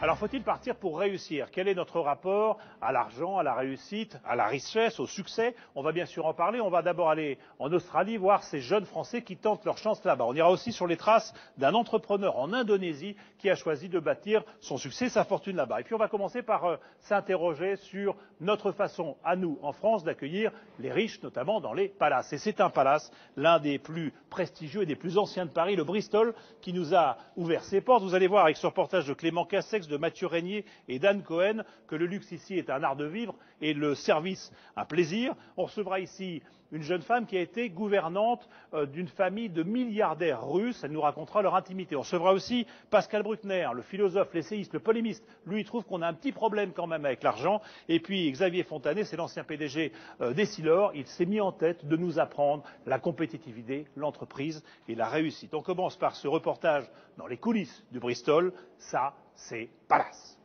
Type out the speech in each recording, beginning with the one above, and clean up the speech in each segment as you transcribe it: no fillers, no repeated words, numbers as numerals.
Alors faut-il partir pour réussir? Quel est notre rapport à l'argent, à la réussite, à la richesse, au succès? On va bien sûr en parler. On va d'abord aller en Australie voir ces jeunes Français qui tentent leur chance là-bas. On ira aussi sur les traces d'un entrepreneur en Indonésie qui a choisi de bâtir son succès, sa fortune là-bas. Et puis on va commencer par s'interroger sur notre façon, à nous, en France, d'accueillir les riches, notamment dans les palaces. Et c'est un palace, l'un des plus prestigieux et des plus anciens de Paris, le Bristol, qui nous a ouvert ses portes. Vous allez voir avec ce reportage de Clément Cassex, de Mathieu Régnier et d'Anne Cohen que le luxe ici est un art de vivre et le service un plaisir. On recevra ici une jeune femme qui a été gouvernante d'une famille de milliardaires russes. Elle nous racontera leur intimité. On recevra aussi Pascal Bruckner, le philosophe, l'essayiste, le polémiste. Lui, il trouve qu'on a un petit problème quand même avec l'argent. Et puis Xavier Fontanet, c'est l'ancien PDG d'Essilor. Il s'est mis en tête de nous apprendre la compétitivité, l'entreprise et la réussite. On commence par ce reportage dans les coulisses du Bristol. Ça, c'est Palace.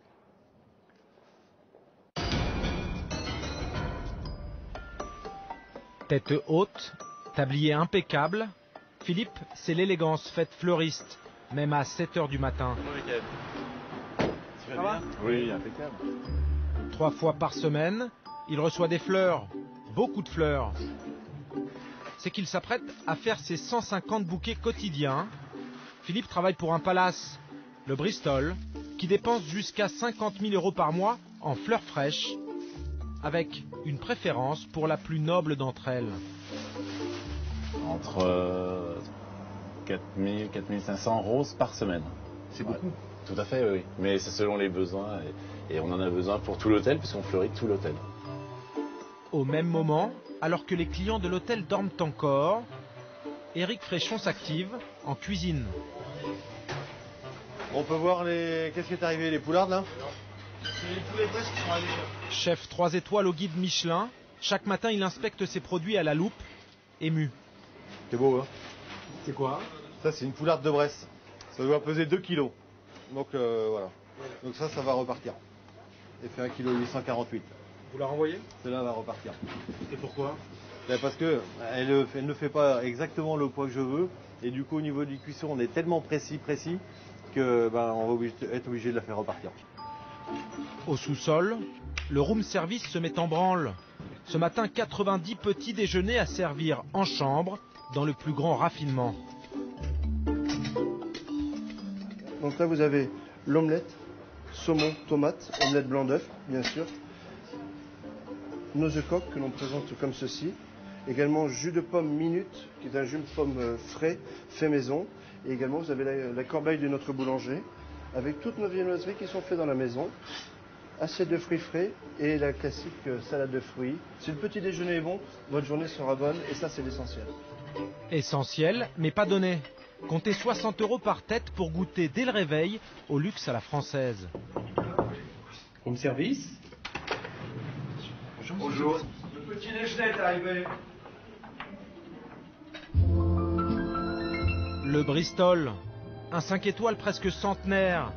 Tête haute, tablier impeccable, Philippe, c'est l'élégance faite fleuriste, même à 7 h du matin. Ça va ? Oui, impeccable. 3 fois par semaine, il reçoit des fleurs, beaucoup de fleurs. C'est qu'il s'apprête à faire ses 150 bouquets quotidiens. Philippe travaille pour un palace, le Bristol, qui dépense jusqu'à 50 000 € par mois en fleurs fraîches, avec une préférence pour la plus noble d'entre elles. Entre 4 000 et 4 500 roses par semaine. C'est beaucoup. Tout à fait, oui. Mais c'est selon les besoins et on en a besoin pour tout l'hôtel puisqu'on fleurit tout l'hôtel. Au même moment, alors que les clients de l'hôtel dorment encore, Éric Fréchon s'active en cuisine. On peut voir qu'est-ce qui est arrivé, les poulardes là? C'est tous les Brest qui sont allés. Chef 3 étoiles au guide Michelin, chaque matin il inspecte ses produits à la loupe, ému. C'est beau, hein? C'est quoi? Ça, c'est une poularde de Brest. Ça doit peser 2 kilos. Donc voilà. Donc ça va repartir. Elle fait 1,848 kg. Vous la renvoyez? Celle-là va repartir. Et pourquoi? Parce que elle ne fait pas exactement le poids que je veux. Et du coup, au niveau du cuisson, on est tellement précis que on va être obligé de la faire repartir. Au sous-sol, le room service se met en branle. Ce matin, 90 petits déjeuners à servir en chambre, dans le plus grand raffinement. Donc là, vous avez l'omelette, saumon, tomate, omelette blanc d'œuf, bien sûr. Nos œufs coques que l'on présente comme ceci. Également jus de pomme minute, qui est un jus de pomme frais, fait maison. Et également, vous avez la corbeille de notre boulanger, avec toutes nos viennoiseries qui sont faites dans la maison. Assiette de fruits frais et la classique salade de fruits. Si le petit déjeuner est bon, votre journée sera bonne et ça c'est l'essentiel. Essentiel, mais pas donné. Comptez 60 € par tête pour goûter dès le réveil au luxe à la française. Room service. Bonjour. Le petit déjeuner est arrivé. Le Bristol, un 5 étoiles presque centenaire,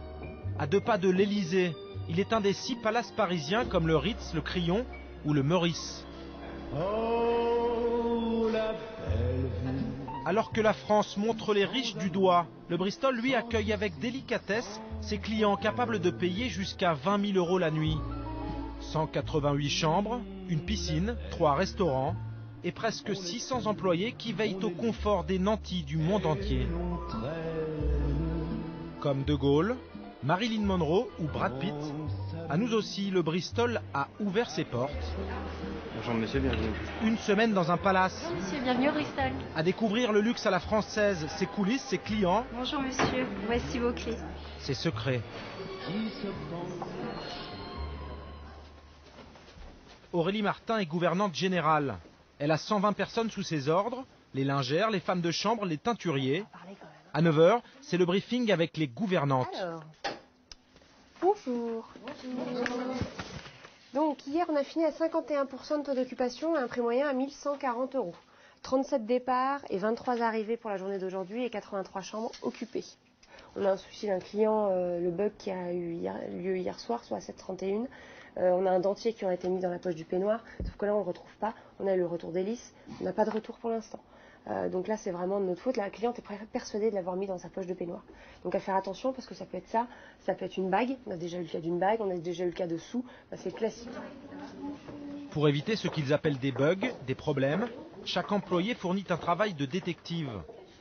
à 2 pas de l'Élysée. Il est un des 6 palaces parisiens comme le Ritz, le Crillon ou le Meurice. Alors que la France montre les riches du doigt, le Bristol, lui, accueille avec délicatesse ses clients capables de payer jusqu'à 20 000 € la nuit. 188 chambres, une piscine, 3 restaurants et presque 600 employés qui veillent au confort des nantis du monde entier. Comme De Gaulle, Marilyn Monroe ou Brad Pitt, à nous aussi, le Bristol a ouvert ses portes. Bonjour monsieur, bienvenue. Une semaine dans un palace. Monsieur, bienvenue au Bristol. À découvrir le luxe à la française, ses coulisses, ses clients. Bonjour monsieur, voici vos clés. Ses secrets. Aurélie Martin est gouvernante générale. Elle a 120 personnes sous ses ordres, les lingères, les femmes de chambre, les teinturiers. À 9 h, c'est le briefing avec les gouvernantes. Alors, bonjour. Donc hier on a fini à 51% de taux d'occupation et un prix moyen à 1140 €. 37 départs et 23 arrivées pour la journée d'aujourd'hui et 83 chambres occupées. On a un souci d'un client, le bug qui a eu lieu hier soir, soit à 7h31. On a un dentier qui aurait été mis dans la poche du peignoir, sauf que là on ne le retrouve pas. On a eu le retour d'hélice, on n'a pas de retour pour l'instant. Donc là, c'est vraiment de notre faute. La cliente est persuadée de l'avoir mis dans sa poche de peignoir. Donc à faire attention parce que ça peut être ça, ça peut être une bague. On a déjà eu le cas d'une bague, on a déjà eu le cas de sous. C'est classique. Pour éviter ce qu'ils appellent des bugs, des problèmes, chaque employé fournit un travail de détective.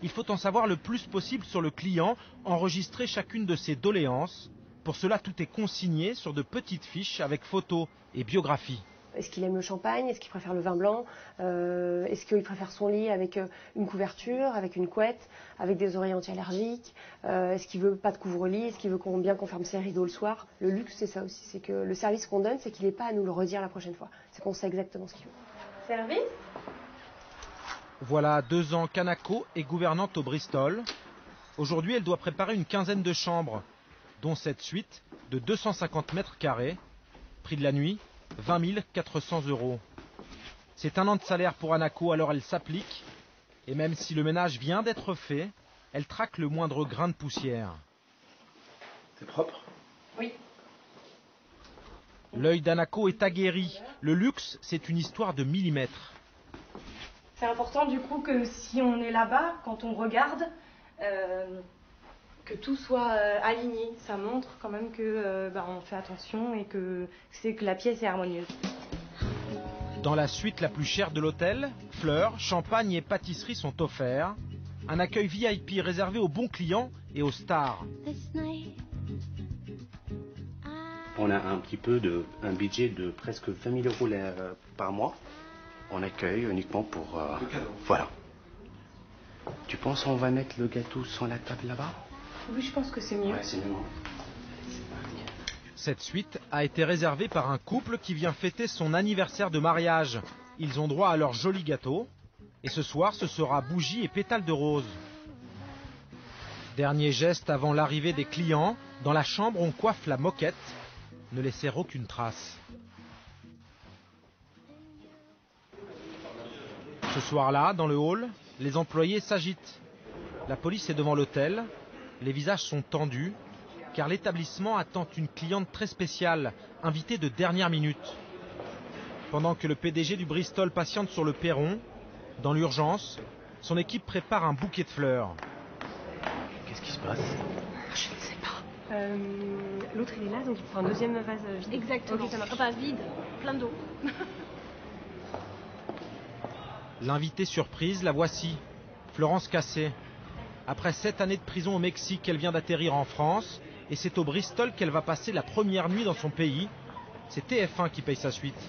Il faut en savoir le plus possible sur le client, enregistrer chacune de ses doléances. Pour cela, tout est consigné sur de petites fiches avec photos et biographies. Est-ce qu'il aime le champagne? Est-ce qu'il préfère le vin blanc? Est-ce qu'il préfère son lit avec une couverture, avec une couette, avec des oreillers anti-allergiques? Est-ce qu'il veut pas de couvre-lit? Est-ce qu'il veut qu'on ferme ses rideaux le soir? Le luxe, c'est ça aussi. C'est que le service qu'on donne, c'est qu'il n'est pas à nous le redire la prochaine fois. C'est qu'on sait exactement ce qu'il veut. Service? Voilà 2 ans qu'Anako est gouvernante au Bristol. Aujourd'hui, elle doit préparer une quinzaine de chambres, dont cette suite de 250 mètres carrés. Prix de la nuit, 20 400 €. C'est 1 an de salaire pour Anako, alors elle s'applique. Et même si le ménage vient d'être fait, elle traque le moindre grain de poussière. C'est propre? Oui. L'œil d'Anako est aguerri. Le luxe, c'est une histoire de millimètres. C'est important du coup que si on est là-bas, quand on regarde, que tout soit aligné. Ça montre quand même que on fait attention et que la pièce est harmonieuse. Dans la suite la plus chère de l'hôtel, fleurs, champagne et pâtisseries sont offerts. Un accueil VIP réservé aux bons clients et aux stars. On a un budget de presque 20 000 € par mois. On accueille uniquement pour... voilà. Tu penses qu'on va mettre le gâteau sur la table là-bas? Oui, je pense que c'est mieux. Ouais, c'est mieux. Cette suite a été réservée par un couple qui vient fêter son anniversaire de mariage. Ils ont droit à leur joli gâteau. Et ce soir, ce sera bougies et pétales de rose. Dernier geste avant l'arrivée des clients. Dans la chambre, on coiffe la moquette. Ne laisser aucune trace. Ce soir-là, dans le hall, les employés s'agitent. La police est devant l'hôtel. Les visages sont tendus, car l'établissement attend une cliente très spéciale, invitée de dernière minute. Pendant que le PDG du Bristol patiente sur le perron, dans l'urgence, son équipe prépare un bouquet de fleurs. Qu'est-ce qui se passe? Je ne sais pas. L'autre il est là, donc il faut un deuxième vase vide. Exactement. Ok, ça marche. Enfin, vide, plein d'eau. L'invitée surprise, la voici, Florence Cassé. Après 7 années de prison au Mexique, elle vient d'atterrir en France. Et c'est au Bristol qu'elle va passer la première nuit dans son pays. C'est TF1 qui paye sa suite.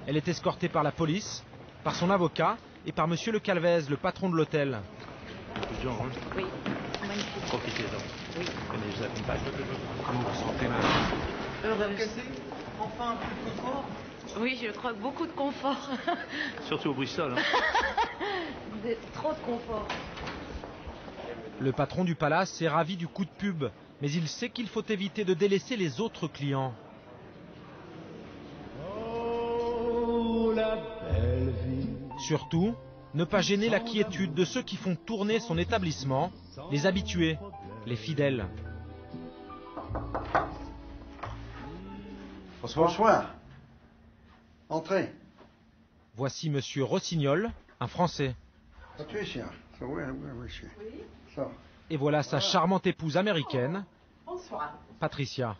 Elle est escortée par la police, par son avocat et par monsieur Le Calvez, le patron de l'hôtel. Oui, magnifique. Profitez-en. Oui. Venez, je vous accompagne. Comment vous sentez, madame? Enfin un peu de confort. Oui, je crois que beaucoup de confort. Surtout au Bristol. Hein. Trop de confort. Le patron du palace est ravi du coup de pub, mais il sait qu'il faut éviter de délaisser les autres clients. Surtout, ne pas gêner la quiétude de ceux qui font tourner son établissement, les habitués, les fidèles. Bonsoir. Entrez. Voici monsieur Rossignol, un Français. Patricia. Oui. Ça. Et voilà sa charmante épouse américaine, Bonsoir. Patricia.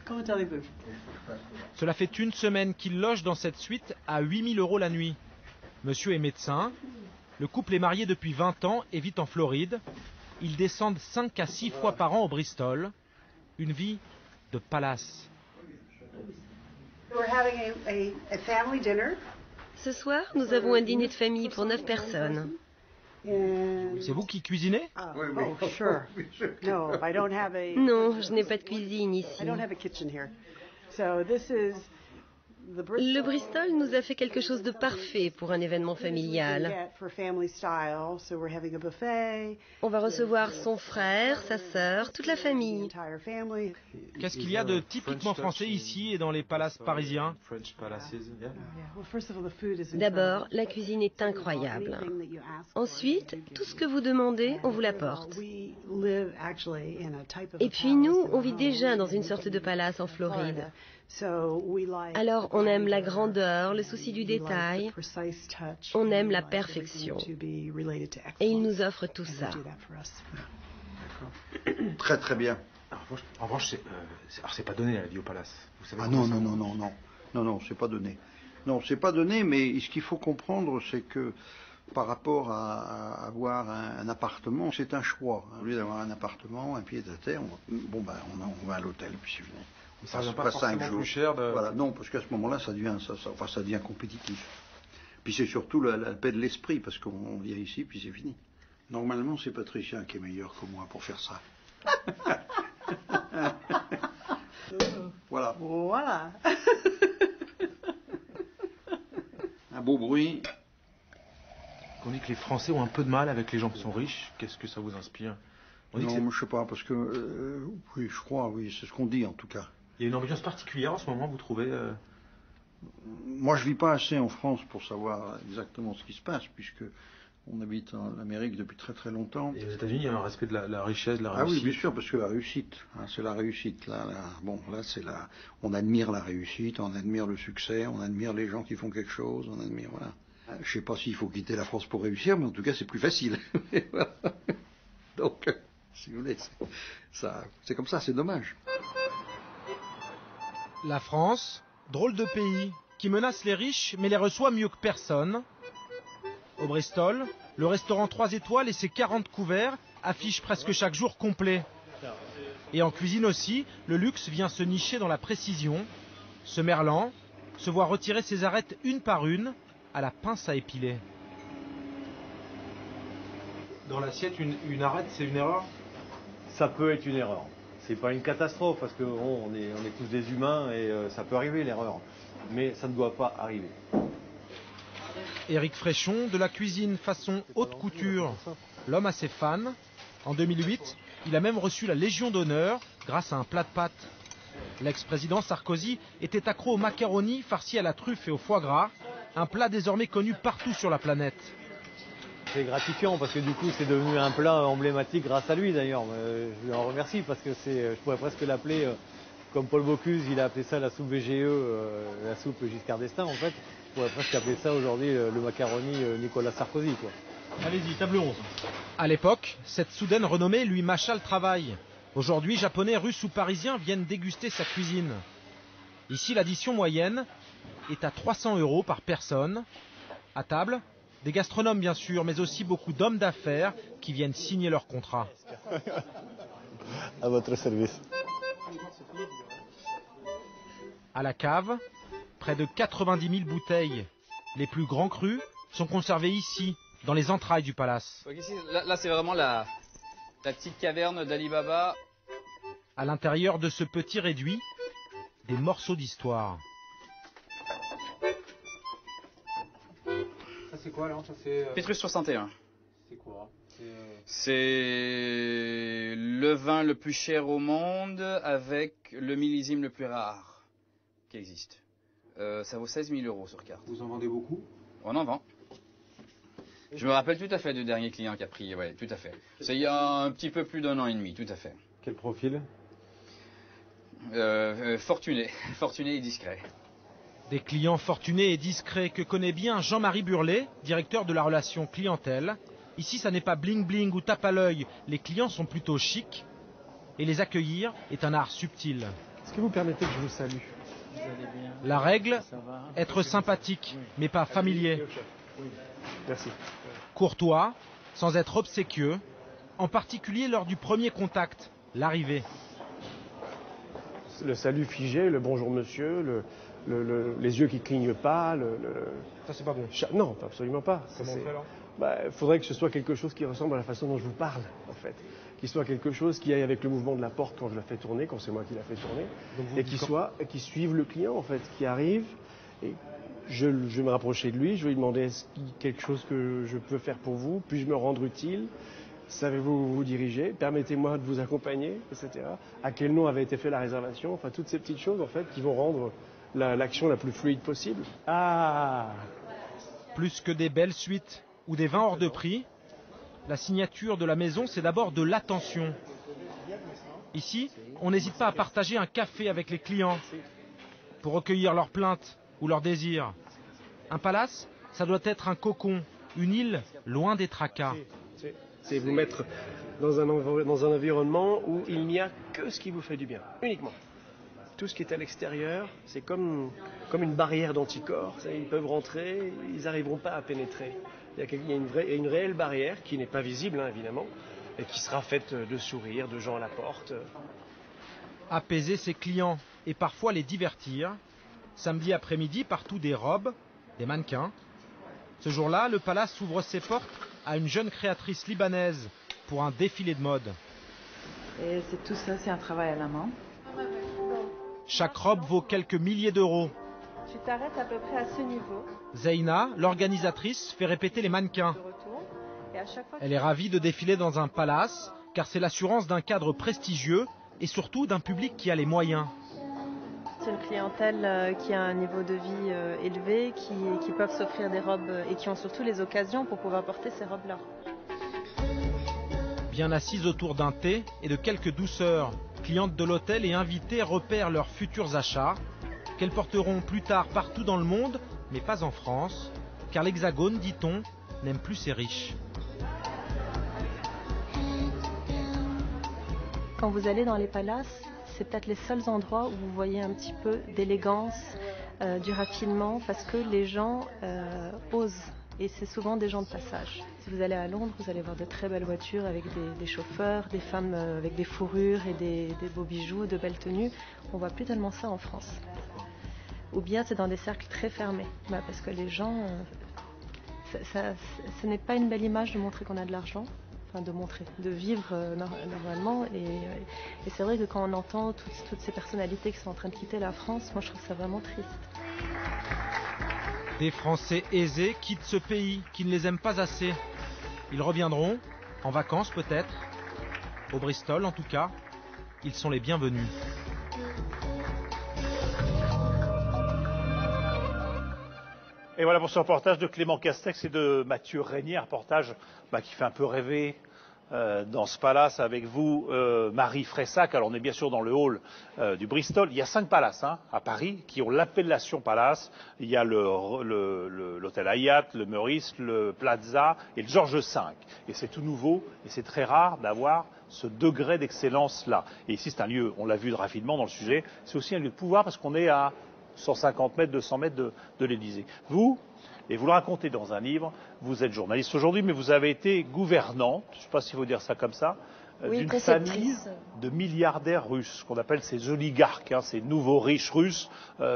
Comment allez-vous? Cela fait 1 semaine qu'il loge dans cette suite à 8 000 € la nuit. Monsieur est médecin. Le couple est marié depuis 20 ans et vit en Floride. Ils descendent 5 à 6 fois par an au Bristol. Une vie de palace. Ce soir, nous avons un dîner de famille pour 9 personnes. C'est vous qui cuisinez? Non, je n'ai pas de cuisine ici. Le Bristol nous a fait quelque chose de parfait pour un événement familial. On va recevoir son frère, sa sœur, toute la famille. Qu'est-ce qu'il y a de typiquement français ici et dans les palaces parisiens? D'abord, la cuisine est incroyable. Ensuite, tout ce que vous demandez, on vous l'apporte. Et puis nous, on vit déjà dans une sorte de palace en Floride. Alors on aime la grandeur, le souci du détail, on aime la perfection. Et il nous offre tout ça. Très très bien. En revanche, c'est pas donné la vie au Palace. Vous savez Non, c'est pas donné. Non, c'est pas donné, mais ce qu'il faut comprendre, c'est que par rapport à avoir un appartement, c'est un choix. Au lieu d'avoir un appartement, un pied à terre, on va à l'hôtel, puis c'est fini. Ça ne devient pas forcément plus cher de... Voilà, non, parce qu'à ce moment-là, ça devient compétitif. Puis c'est surtout la paix de l'esprit, parce qu'on vient ici, puis c'est fini. Normalement, c'est Patricia qui est meilleur que moi pour faire ça. Voilà. Voilà. Un beau bruit. On dit que les Français ont un peu de mal avec les gens qui sont riches. Qu'est-ce que ça vous inspire? Non, je sais pas, parce que... oui, je crois, oui, c'est ce qu'on dit en tout cas. Il y a une ambiance particulière en ce moment, vous trouvez Moi, je vis pas assez en France pour savoir exactement ce qui se passe, puisque on habite en Amérique depuis très très longtemps. Et aux États-Unis, il y a un respect de la richesse, de la réussite. Ah oui, bien sûr, parce que la réussite, c'est la réussite. Là, on admire la réussite, on admire le succès, on admire les gens qui font quelque chose, on admire, voilà. Je sais pas s'il faut quitter la France pour réussir, mais en tout cas, c'est plus facile. Donc, si vous voulez, c'est comme ça, c'est dommage. La France, drôle de pays, qui menace les riches, mais les reçoit mieux que personne. Au Bristol, le restaurant 3 étoiles et ses 40 couverts affichent presque chaque jour complet. Et en cuisine aussi, le luxe vient se nicher dans la précision. Ce merlan se voit retirer ses arêtes une par une, à la pince à épiler. Dans l'assiette, une arête, c'est une erreur? Ça peut être une erreur. C'est pas une catastrophe parce que bon, on est tous des humains et ça peut arriver l'erreur. Mais ça ne doit pas arriver. Éric Fréchon, de la cuisine façon haute couture, l'homme a ses fans. En 2008, il a même reçu la Légion d'honneur grâce à un plat de pâtes. L'ex-président Sarkozy était accro aux macaronis farcis à la truffe et au foie gras, un plat désormais connu partout sur la planète. C'est gratifiant parce que du coup c'est devenu un plat emblématique grâce à lui d'ailleurs. Je lui en remercie parce que je pourrais presque l'appeler, comme Paul Bocuse, il a appelé ça la soupe VGE, la soupe Giscard d'Estaing en fait. Je pourrais presque appeler ça aujourd'hui le macaroni Nicolas Sarkozy, quoi. Allez-y, table 11. À l'époque, cette soudaine renommée lui mâcha le travail. Aujourd'hui, Japonais, Russes ou Parisiens viennent déguster sa cuisine. Ici, l'addition moyenne est à 300 € par personne. À table, des gastronomes bien sûr, mais aussi beaucoup d'hommes d'affaires qui viennent signer leur contrat. À votre service. À la cave, près de 90 000 bouteilles. Les plus grands crus sont conservés ici, dans les entrailles du palace. Donc ici, là c'est vraiment la petite caverne d'Ali Baba. À l'intérieur de ce petit réduit, des morceaux d'histoire. Ça c'est quoi alors? Pétrus 61. C'est quoi? C'est le vin le plus cher au monde avec le millésime le plus rare qui existe. Ça vaut 16 000 € sur carte. Vous en vendez beaucoup? On en vend. Je me rappelle tout à fait du dernier client qui a pris, ouais, tout à fait. C'est il y a un petit peu plus d'1 an et demi, tout à fait. Quel profil? Fortuné et discret. Des clients fortunés et discrets que connaît bien Jean-Marie Burlet, directeur de la relation clientèle. Ici, ça n'est pas bling bling ou tape à l'œil, les clients sont plutôt chics. Et les accueillir est un art subtil. Est-ce que vous permettez que je vous salue? La règle, être sympathique, mais pas familier. Merci. Courtois, sans être obséquieux, en particulier lors du premier contact, l'arrivée. Le salut figé, le bonjour monsieur, les yeux qui clignent pas. Ça c'est pas bon. Non, absolument pas. Comment on fait alors? Il faudrait que ce soit quelque chose qui ressemble à la façon dont je vous parle, en fait. Qu'il soit quelque chose qui aille avec le mouvement de la porte quand je la fais tourner, quand c'est moi qui la fais tourner. Et qui suive le client, en fait, qui arrive. Et je vais me rapprocher de lui, je vais lui demander est-ce qu'il y a quelque chose que je peux faire pour vous? Puis-je me rendre utile? Savez-vous vous diriger? Permettez-moi de vous accompagner, etc. À quel nom avait été fait la réservation? Enfin, toutes ces petites choses, en fait, qui vont rendre l'action la plus fluide possible. Ah! Plus que des belles suites ou des vins hors de prix, la signature de la maison, c'est d'abord de l'attention. Ici, on n'hésite pas à partager un café avec les clients. pour recueillir leurs plaintes ou leurs désirs. Un palace, ça doit être un cocon, une île loin des tracas. C'est vous mettre dans un environnement où il n'y a que ce qui vous fait du bien, uniquement. Tout ce qui est à l'extérieur, c'est comme une barrière d'anticorps. Ils peuvent rentrer, ils n'arriveront pas à pénétrer. Il y a une réelle barrière qui n'est pas visible, hein, évidemment, et qui sera faite de sourires, de gens à la porte. Apaiser ses clients et parfois les divertir. Samedi après-midi, partout des robes, des mannequins. Ce jour-là, le palace ouvre ses portes à une jeune créatrice libanaise pour un défilé de mode. Et tout ça, c'est un travail à la main. Chaque robe vaut quelques milliers d'euros. Tu t'arrêtes à peu près à ce niveau. Zeina, l'organisatrice, fait répéter les mannequins. Elle est ravie de défiler dans un palace, car c'est l'assurance d'un cadre prestigieux et surtout d'un public qui a les moyens. C'est une clientèle qui a un niveau de vie élevé, qui peuvent s'offrir des robes et qui ont surtout les occasions pour pouvoir porter ces robes-là. Bien assises autour d'un thé et de quelques douceurs, clientes de l'hôtel et invitées repèrent leurs futurs achats, qu'elles porteront plus tard partout dans le monde, mais pas en France, car l'Hexagone, dit-on, n'aime plus ses riches. Quand vous allez dans les palaces, c'est peut-être les seuls endroits où vous voyez un petit peu d'élégance, du raffinement, parce que les gens osent. Et c'est souvent des gens de passage. Si vous allez à Londres, vous allez voir de très belles voitures avec des chauffeurs, des femmes avec des fourrures et des beaux bijoux, de belles tenues. On ne voit plus tellement ça en France. Ou bien c'est dans des cercles très fermés. Parce que les gens... ce n'est pas une belle image de montrer qu'on a de l'argent. Enfin, de vivre normalement. Et c'est vrai que quand on entend toutes ces personnalités qui sont en train de quitter la France, moi je trouve ça vraiment triste. Des Français aisés quittent ce pays qui ne les aime pas assez. Ils reviendront, en vacances peut-être, au Bristol en tout cas. Ils sont les bienvenus. Et voilà pour ce reportage de Clément Castex et de Mathieu Régnier, un reportage qui fait un peu rêver dans ce palace avec vous, Marie Fressac. Alors on est bien sûr dans le hall du Bristol. Il y a 5 palaces à Paris qui ont l'appellation palace. Il y a l'hôtel Hyatt, le Meurice, le Plaza et le Georges V. Et c'est tout nouveau et c'est très rare d'avoir ce degré d'excellence là. Et ici c'est un lieu, on l'a vu rapidement dans le sujet, c'est aussi un lieu de pouvoir parce qu'on est à 150 mètres, 200 mètres de l'Élysée. Vous, et vous le racontez dans un livre, vous êtes journaliste aujourd'hui, mais vous avez été gouvernante, je ne sais pas s'il faut dire ça comme ça, d'une famille de milliardaires russes, qu'on appelle ces oligarques, ces nouveaux riches russes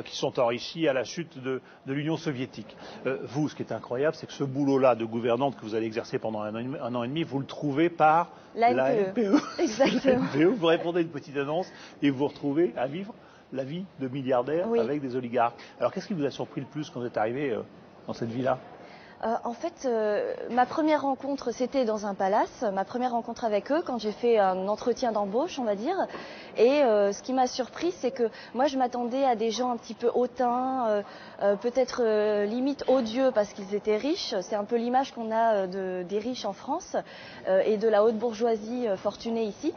qui sont enrichis à la chute de l'Union soviétique. Vous, ce qui est incroyable, c'est que ce boulot-là de gouvernante que vous allez exercer pendant un an et demi, vous le trouvez par la NPE. Exactement. La NPE, vous répondez à une petite annonce et vous vous retrouvez à vivre la vie de milliardaire avec des oligarques. Alors qu'est-ce qui vous a surpris le plus quand vous êtes arrivé dans cette vie-là ? En fait, ma première rencontre, c'était dans un palace, ma première rencontre avec eux, quand j'ai fait un entretien d'embauche, on va dire. Et ce qui m'a surpris, c'est que moi, je m'attendais à des gens un petit peu hautains, peut-être limite odieux parce qu'ils étaient riches. C'est un peu l'image qu'on a des riches en France et de la haute bourgeoisie fortunée ici.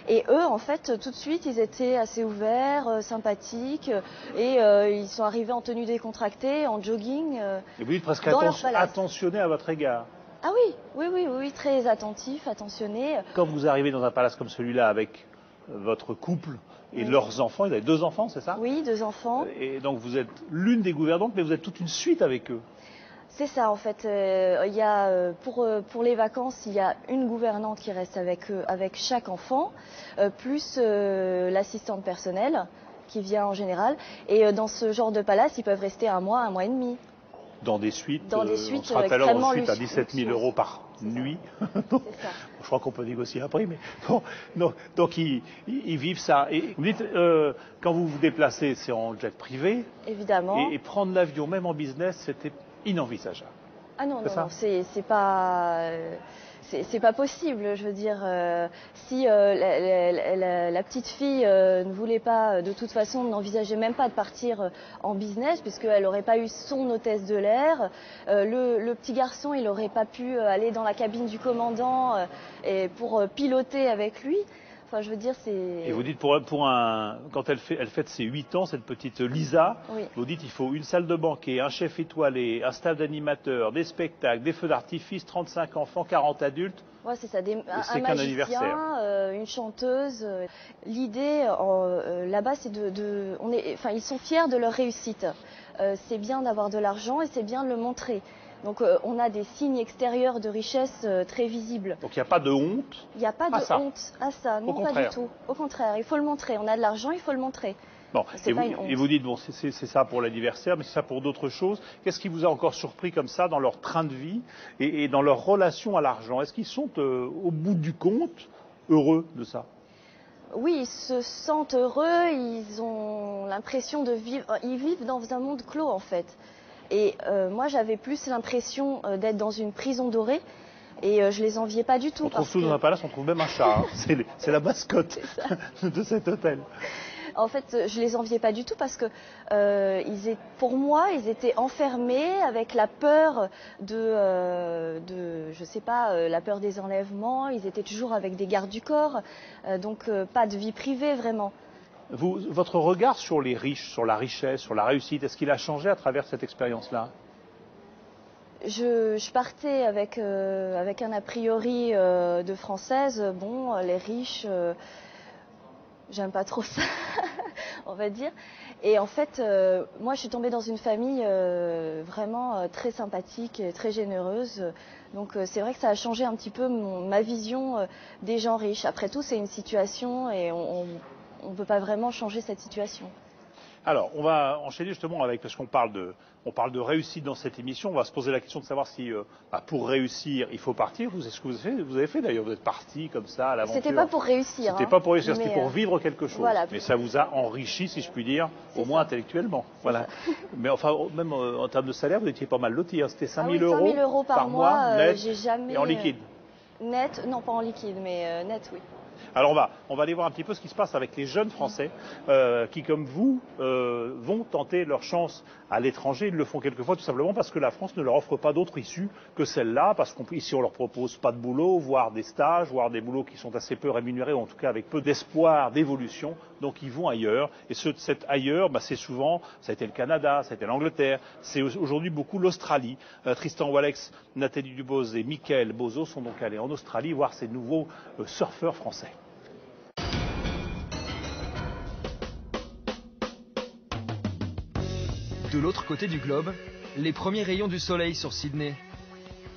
Et eux, en fait, tout de suite, ils étaient assez ouverts, sympathiques, et ils sont arrivés en tenue décontractée, en jogging. Et vous dites presque attentionnés à votre égard. Ah oui, très attentifs, attentionnés. Quand vous arrivez dans un palace comme celui-là avec votre couple et leurs enfants, vous avez 2 enfants, c'est ça ? Oui, 2 enfants. Et donc vous êtes l'une des gouvernantes, mais vous êtes toute une suite avec eux. C'est ça, en fait. Il y a, pour les vacances, il y a une gouvernante qui reste avec eux, avec chaque enfant, plus l'assistante personnelle qui vient en général. Et dans ce genre de palace, ils peuvent rester 1 mois, 1 mois et demi. Dans des suites, on sera tout à l'heure en suite à 17 000 € par nuit. Je crois qu'on peut négocier un prix, mais bon, donc ils vivent ça. Et vous dites, quand vous vous déplacez, c'est en jet privé. Évidemment. Et prendre l'avion, même en business, c'était inenvisageable. Ah non, c'est pas possible. Je veux dire, si la petite fille ne voulait pas, de toute façon, n'envisageait même pas de partir en business, puisqu'elle n'aurait pas eu son hôtesse de l'air, le petit garçon, il n'aurait pas pu aller dans la cabine du commandant et pour piloter avec lui. Enfin, je veux dire, c'est... Et vous dites, quand elle fête ses 8 ans, cette petite Lisa, oui. Vous dites il faut une salle de banquet, un chef étoilé, un staff d'animateurs, des spectacles, des feux d'artifice, 35 enfants, 40 adultes. Ouais, c'est ça, un magicien, une chanteuse. L'idée là-bas, c'est ils sont fiers de leur réussite. C'est bien d'avoir de l'argent et c'est bien de le montrer. Donc on a des signes extérieurs de richesse très visibles. Donc il n'y a pas de honte. Il n'y a pas de honte à ça, non, pas du tout. Au contraire, il faut le montrer. On a de l'argent, il faut le montrer. Bon, et vous dites, bon, c'est ça pour l'anniversaire, mais c'est ça pour d'autres choses. Qu'est-ce qui vous a encore surpris comme ça dans leur train de vie et dans leur relation à l'argent? Est-ce qu'ils sont au bout du compte heureux de ça? Oui, ils se sentent heureux, ils ont l'impression de vivre, ils vivent dans un monde clos en fait. Et moi j'avais plus l'impression d'être dans une prison dorée et je les enviais pas du tout. On trouve tout dans un palace, on trouve même un chat, hein. C'est la mascotte de cet hôtel. En fait, je les enviais pas du tout parce que pour moi, ils étaient enfermés avec la peur je sais pas, la peur des enlèvements. Ils étaient toujours avec des gardes du corps, donc pas de vie privée vraiment. Votre regard sur les riches, sur la richesse, sur la réussite, est-ce qu'il a changé à travers cette expérience-là? Je partais avec un a priori de française. Bon, les riches. J'aime pas trop ça, on va dire. Et en fait, moi, je suis tombée dans une famille vraiment très sympathique et très généreuse. Donc, c'est vrai que ça a changé un petit peu ma vision des gens riches. Après tout, c'est une situation et on ne peut pas vraiment changer cette situation. Alors, on va enchaîner justement parce qu'on parle de réussite dans cette émission. On va se poser la question de savoir si, pour réussir, il faut partir. C'est ce que vous avez fait d'ailleurs. Vous êtes parti comme ça à l'aventure. C'était pas pour réussir. C'était pas pour réussir, c'était pour vivre quelque chose. Voilà. Mais ça vous a enrichi, si je puis dire, au moins intellectuellement. Voilà. Mais enfin, même en termes de salaire, vous étiez pas mal loti. Hein. C'était 5 000 5 000 euros par mois, net, j'ai jamais. Et en liquide. Net, non pas en liquide, mais net, oui. Alors on va aller voir un petit peu ce qui se passe avec les jeunes Français qui, comme vous, vont tenter leur chance à l'étranger. Ils le font quelquefois tout simplement parce que la France ne leur offre pas d'autre issue que celle-là, parce qu'ici on leur propose pas de boulot, voire des stages, voire des boulots qui sont assez peu rémunérés, ou en tout cas avec peu d'espoir d'évolution. Donc ils vont ailleurs. Et cet ailleurs, c'est souvent, ça a été le Canada, ça a été l'Angleterre, c'est aujourd'hui beaucoup l'Australie. Tristan Walex, Nathalie Dubose et Mickaël Bozo sont donc allés en Australie voir ces nouveaux surfeurs français. De l'autre côté du globe, les premiers rayons du soleil sur Sydney.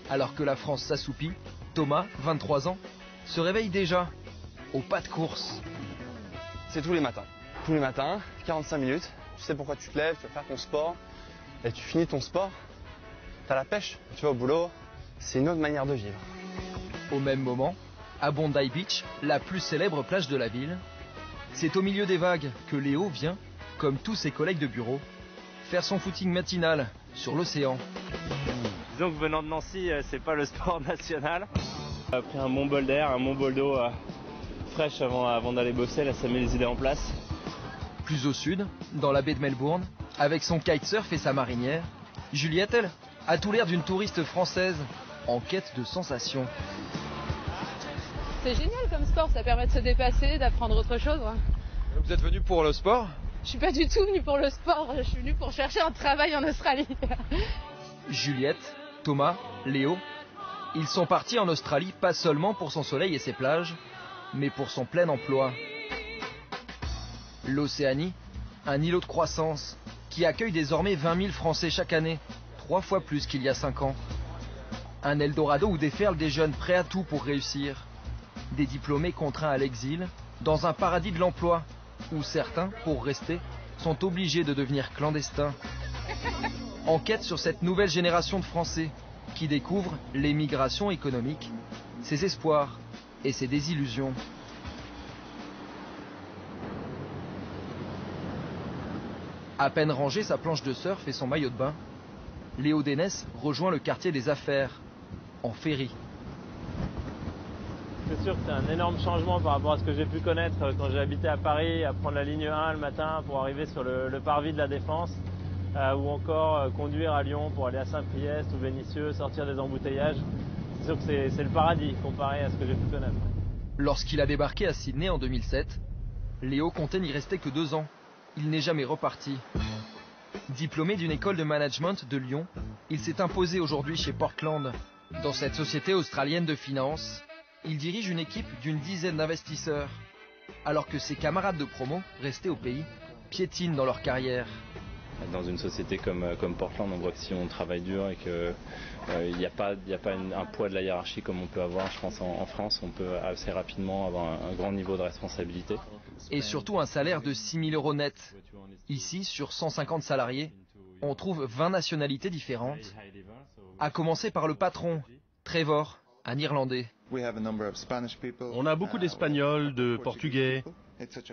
Alors que la France s'assoupit, Thomas, 23 ans, se réveille déjà, au pas de course. C'est tous les matins. Tous les matins, 45 minutes, tu sais pourquoi tu te lèves, tu vas faire ton sport, et tu finis ton sport, tu as la pêche, tu vas au boulot, c'est une autre manière de vivre. Au même moment, à Bondi Beach, la plus célèbre plage de la ville, c'est au milieu des vagues que Léo vient, comme tous ses collègues de bureau, faire son footing matinal sur l'océan. Disons que venant de Nancy, c'est pas le sport national. J'ai pris un bon bol d'air, un bon bol d'eau fraîche avant d'aller bosser, là ça met les idées en place. Plus au sud, dans la baie de Melbourne, avec son kitesurf et sa marinière, Juliette, elle, a tout l'air d'une touriste française en quête de sensations. C'est génial comme sport, ça permet de se dépasser, d'apprendre autre chose. Vous êtes venu pour le sport ? Je suis pas du tout venue pour le sport, je suis venue pour chercher un travail en Australie. Juliette, Thomas, Léo, ils sont partis en Australie pas seulement pour son soleil et ses plages, mais pour son plein emploi. L'Océanie, un îlot de croissance qui accueille désormais 20 000 Français chaque année, 3 fois plus qu'il y a 5 ans. Un Eldorado où déferlent des jeunes prêts à tout pour réussir. Des diplômés contraints à l'exil, dans un paradis de l'emploi, où certains, pour rester, sont obligés de devenir clandestins. Enquête sur cette nouvelle génération de Français qui découvrent l'émigration économique, ses espoirs et ses désillusions. À peine rangé sa planche de surf et son maillot de bain, Léo Dénès rejoint le quartier des affaires, en ferry. C'est sûr que c'est un énorme changement par rapport à ce que j'ai pu connaître quand j'ai habité à Paris, à prendre la ligne 1 le matin pour arriver sur le parvis de la Défense, ou encore conduire à Lyon pour aller à Saint-Priest ou Vénissieux, sortir des embouteillages. C'est sûr que c'est le paradis comparé à ce que j'ai pu connaître. Lorsqu'il a débarqué à Sydney en 2007, Léo comptait n'y rester que 2 ans. Il n'est jamais reparti. Diplômé d'une école de management de Lyon, il s'est imposé aujourd'hui chez Portland. Dans cette société australienne de finance, il dirige une équipe d'une dizaine d'investisseurs, alors que ses camarades de promo, restés au pays, piétinent dans leur carrière. Dans une société comme Portland, on voit que si on travaille dur et qu'il n'y a pas un poids de la hiérarchie comme on peut avoir, je pense, en France, on peut assez rapidement avoir un grand niveau de responsabilité. Et surtout un salaire de 6 000 € net. Ici, sur 150 salariés, on trouve 20 nationalités différentes, à commencer par le patron, Trevor, un Irlandais. On a beaucoup d'Espagnols, de Portugais.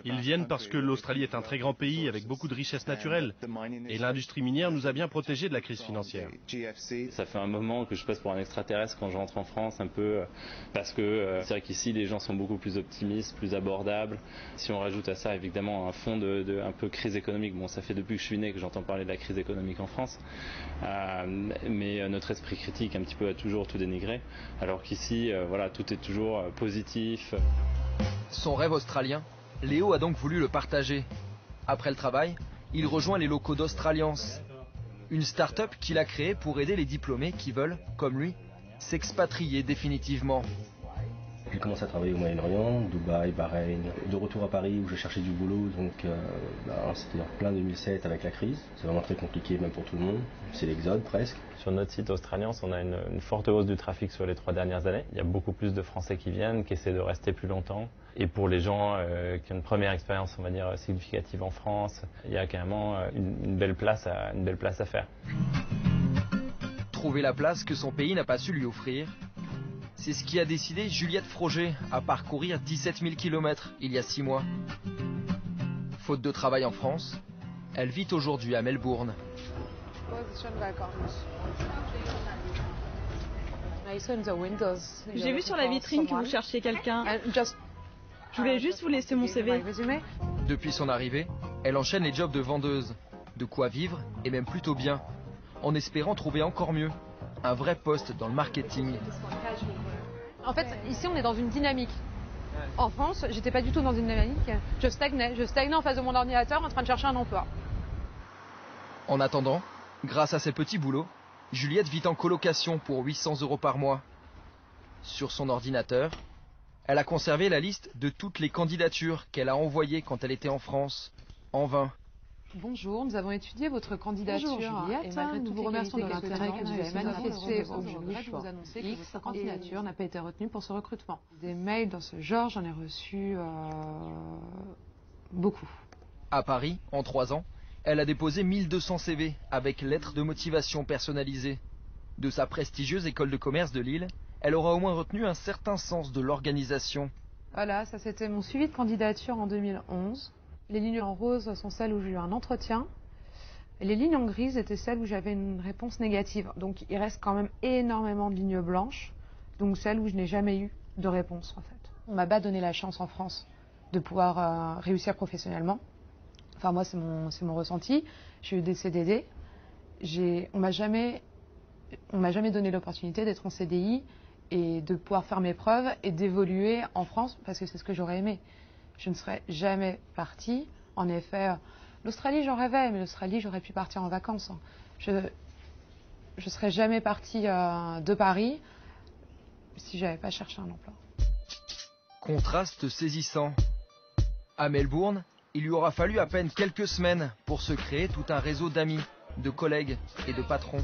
Ils viennent parce que l'Australie est un très grand pays avec beaucoup de richesses naturelles. Et l'industrie minière nous a bien protégés de la crise financière. Ça fait un moment que je passe pour un extraterrestre quand je rentre en France, un peu, parce que c'est vrai qu'ici les gens sont beaucoup plus optimistes, plus abordables. Si on rajoute à ça évidemment un fond de un peu crise économique, bon ça fait depuis que je suis né que j'entends parler de la crise économique en France, mais notre esprit critique un petit peu a toujours tout dénigré, alors qu'ici voilà, tout est toujours positif. Son rêve australien, Léo a donc voulu le partager. Après le travail, il rejoint les locaux d'Australiance, une start-up qu'il a créée pour aider les diplômés qui veulent, comme lui, s'expatrier définitivement. J'ai commencé à travailler au Moyen-Orient, Dubaï, Bahreïn, de retour à Paris où je cherchais du boulot, donc c'était en plein 2007 avec la crise. C'est vraiment très compliqué même pour tout le monde, c'est l'exode presque. Sur notre site Australiance, on a une forte hausse du trafic sur les 3 dernières années. Il y a beaucoup plus de Français qui viennent, qui essaient de rester plus longtemps. Et pour les gens qui ont une première expérience, on va dire, significative en France, il y a carrément une belle place à faire. Trouver la place que son pays n'a pas su lui offrir, c'est ce qui a décidé Juliette Froger à parcourir 17 000 km il y a 6 mois. Faute de travail en France, elle vit aujourd'hui à Melbourne. J'ai vu sur la vitrine que vous cherchiez quelqu'un. Je voulais juste vous laisser mon CV. Depuis son arrivée, elle enchaîne les jobs de vendeuse. De quoi vivre, et même plutôt bien, en espérant trouver encore mieux, un vrai poste dans le marketing. En fait, ici, on est dans une dynamique. En France, j'étais pas du tout dans une dynamique. Je stagnais en face de mon ordinateur en train de chercher un emploi. En attendant, grâce à ses petits boulots, Juliette vit en colocation pour 800 € par mois. Sur son ordinateur, elle a conservé la liste de toutes les candidatures qu'elle a envoyées quand elle était en France, en vain. Bonjour, nous avons étudié votre candidature. Bonjour, Juliette, et malgré nous vous remercions de l'intérêt que vous avez manifesté aujourd'hui. Je vous annoncer que votre candidature n'a pas été retenue pour ce recrutement. Des mails dans ce genre, j'en ai reçu beaucoup. À Paris, en 3 ans, elle a déposé 1200 CV avec lettres de motivation personnalisées. De sa prestigieuse école de commerce de Lille, elle aura au moins retenu un certain sens de l'organisation. Voilà, ça c'était mon suivi de candidature en 2011. Les lignes en rose sont celles où j'ai eu un entretien. Et les lignes en grise étaient celles où j'avais une réponse négative. Donc il reste quand même énormément de lignes blanches, donc celles où je n'ai jamais eu de réponse en fait. On m'a pas donné la chance en France de pouvoir réussir professionnellement. Enfin moi c'est mon ressenti. J'ai eu des CDD. On m'a jamais donné l'opportunité d'être en CDI et de pouvoir faire mes preuves et d'évoluer en France parce que c'est ce que j'aurais aimé. Je ne serais jamais partie. En effet, l'Australie, j'en rêvais, mais l'Australie, j'aurais pu partir en vacances. Je ne serais jamais partie de Paris si je n'avais pas cherché un emploi. Contraste saisissant. À Melbourne, il lui aura fallu à peine quelques semaines pour se créer tout un réseau d'amis, de collègues et de patrons.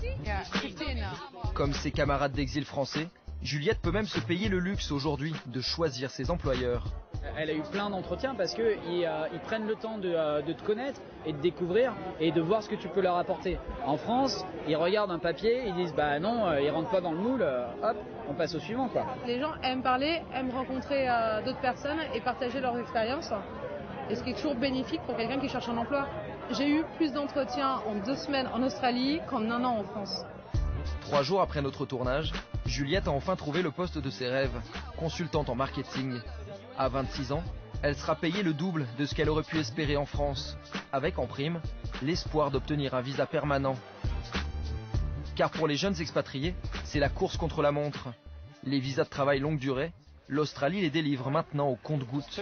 Comme ses camarades d'exil français, Juliette peut même se payer le luxe aujourd'hui de choisir ses employeurs. Elle a eu plein d'entretiens parce qu'ils prennent le temps de te connaître et de découvrir et de voir ce que tu peux leur apporter. En France, ils regardent un papier, ils disent bah non, ils rentrent pas dans le moule, hop, on passe au suivant quoi. Les gens aiment parler, aiment rencontrer d'autres personnes et partager leurs expériences. Et ce qui est toujours bénéfique pour quelqu'un qui cherche un emploi. J'ai eu plus d'entretiens en 2 semaines en Australie qu'en 1 an en France. 3 jours après notre tournage, Juliette a enfin trouvé le poste de ses rêves, consultante en marketing. À 26 ans, elle sera payée le double de ce qu'elle aurait pu espérer en France, avec en prime l'espoir d'obtenir un visa permanent. Car pour les jeunes expatriés, c'est la course contre la montre. Les visas de travail longue durée l'Australie les délivre maintenant au compte-gouttes.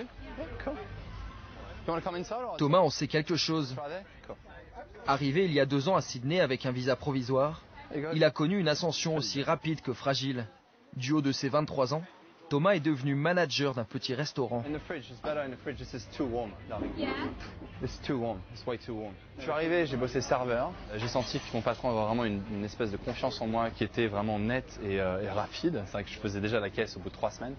Thomas en sait quelque chose. Arrivé il y a 2 ans à Sydney avec un visa provisoire, il a connu une ascension aussi rapide que fragile. Du haut de ses 23 ans, Thomas est devenu manager d'un petit restaurant. Je suis arrivé, j'ai bossé serveur. J'ai senti que mon patron avait vraiment une espèce de confiance en moi qui était vraiment nette et rapide. C'est vrai que je faisais déjà la caisse au bout de 3 semaines.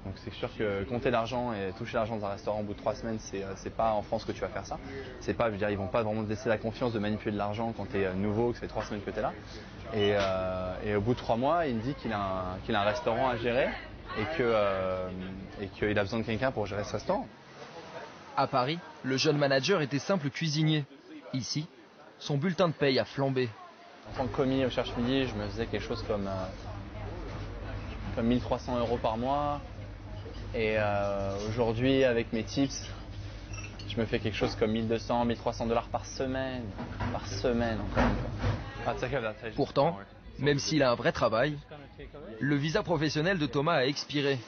Donc c'est sûr que compter l'argent et toucher l'argent dans un restaurant au bout de 3 semaines, c'est pas en France que tu vas faire ça. C'est pas, je veux dire, ils vont pas vraiment te laisser la confiance de manipuler de l'argent quand tu es nouveau, que ça fait 3 semaines que tu es là. Et au bout de 3 mois, il me dit qu'il a un restaurant à gérer et qu'il a besoin de quelqu'un pour gérer ce restaurant. À Paris, le jeune manager était simple cuisinier. Ici, son bulletin de paye a flambé. En tant que commis au cherche-midi, je me faisais quelque chose comme 1300 € par mois. Et aujourd'hui, avec mes tips, je me fais quelque chose comme 1200, 1300 $ par semaine. Par semaine, encore une fois. Pourtant, même s'il a un vrai travail, le visa professionnel de Thomas a expiré.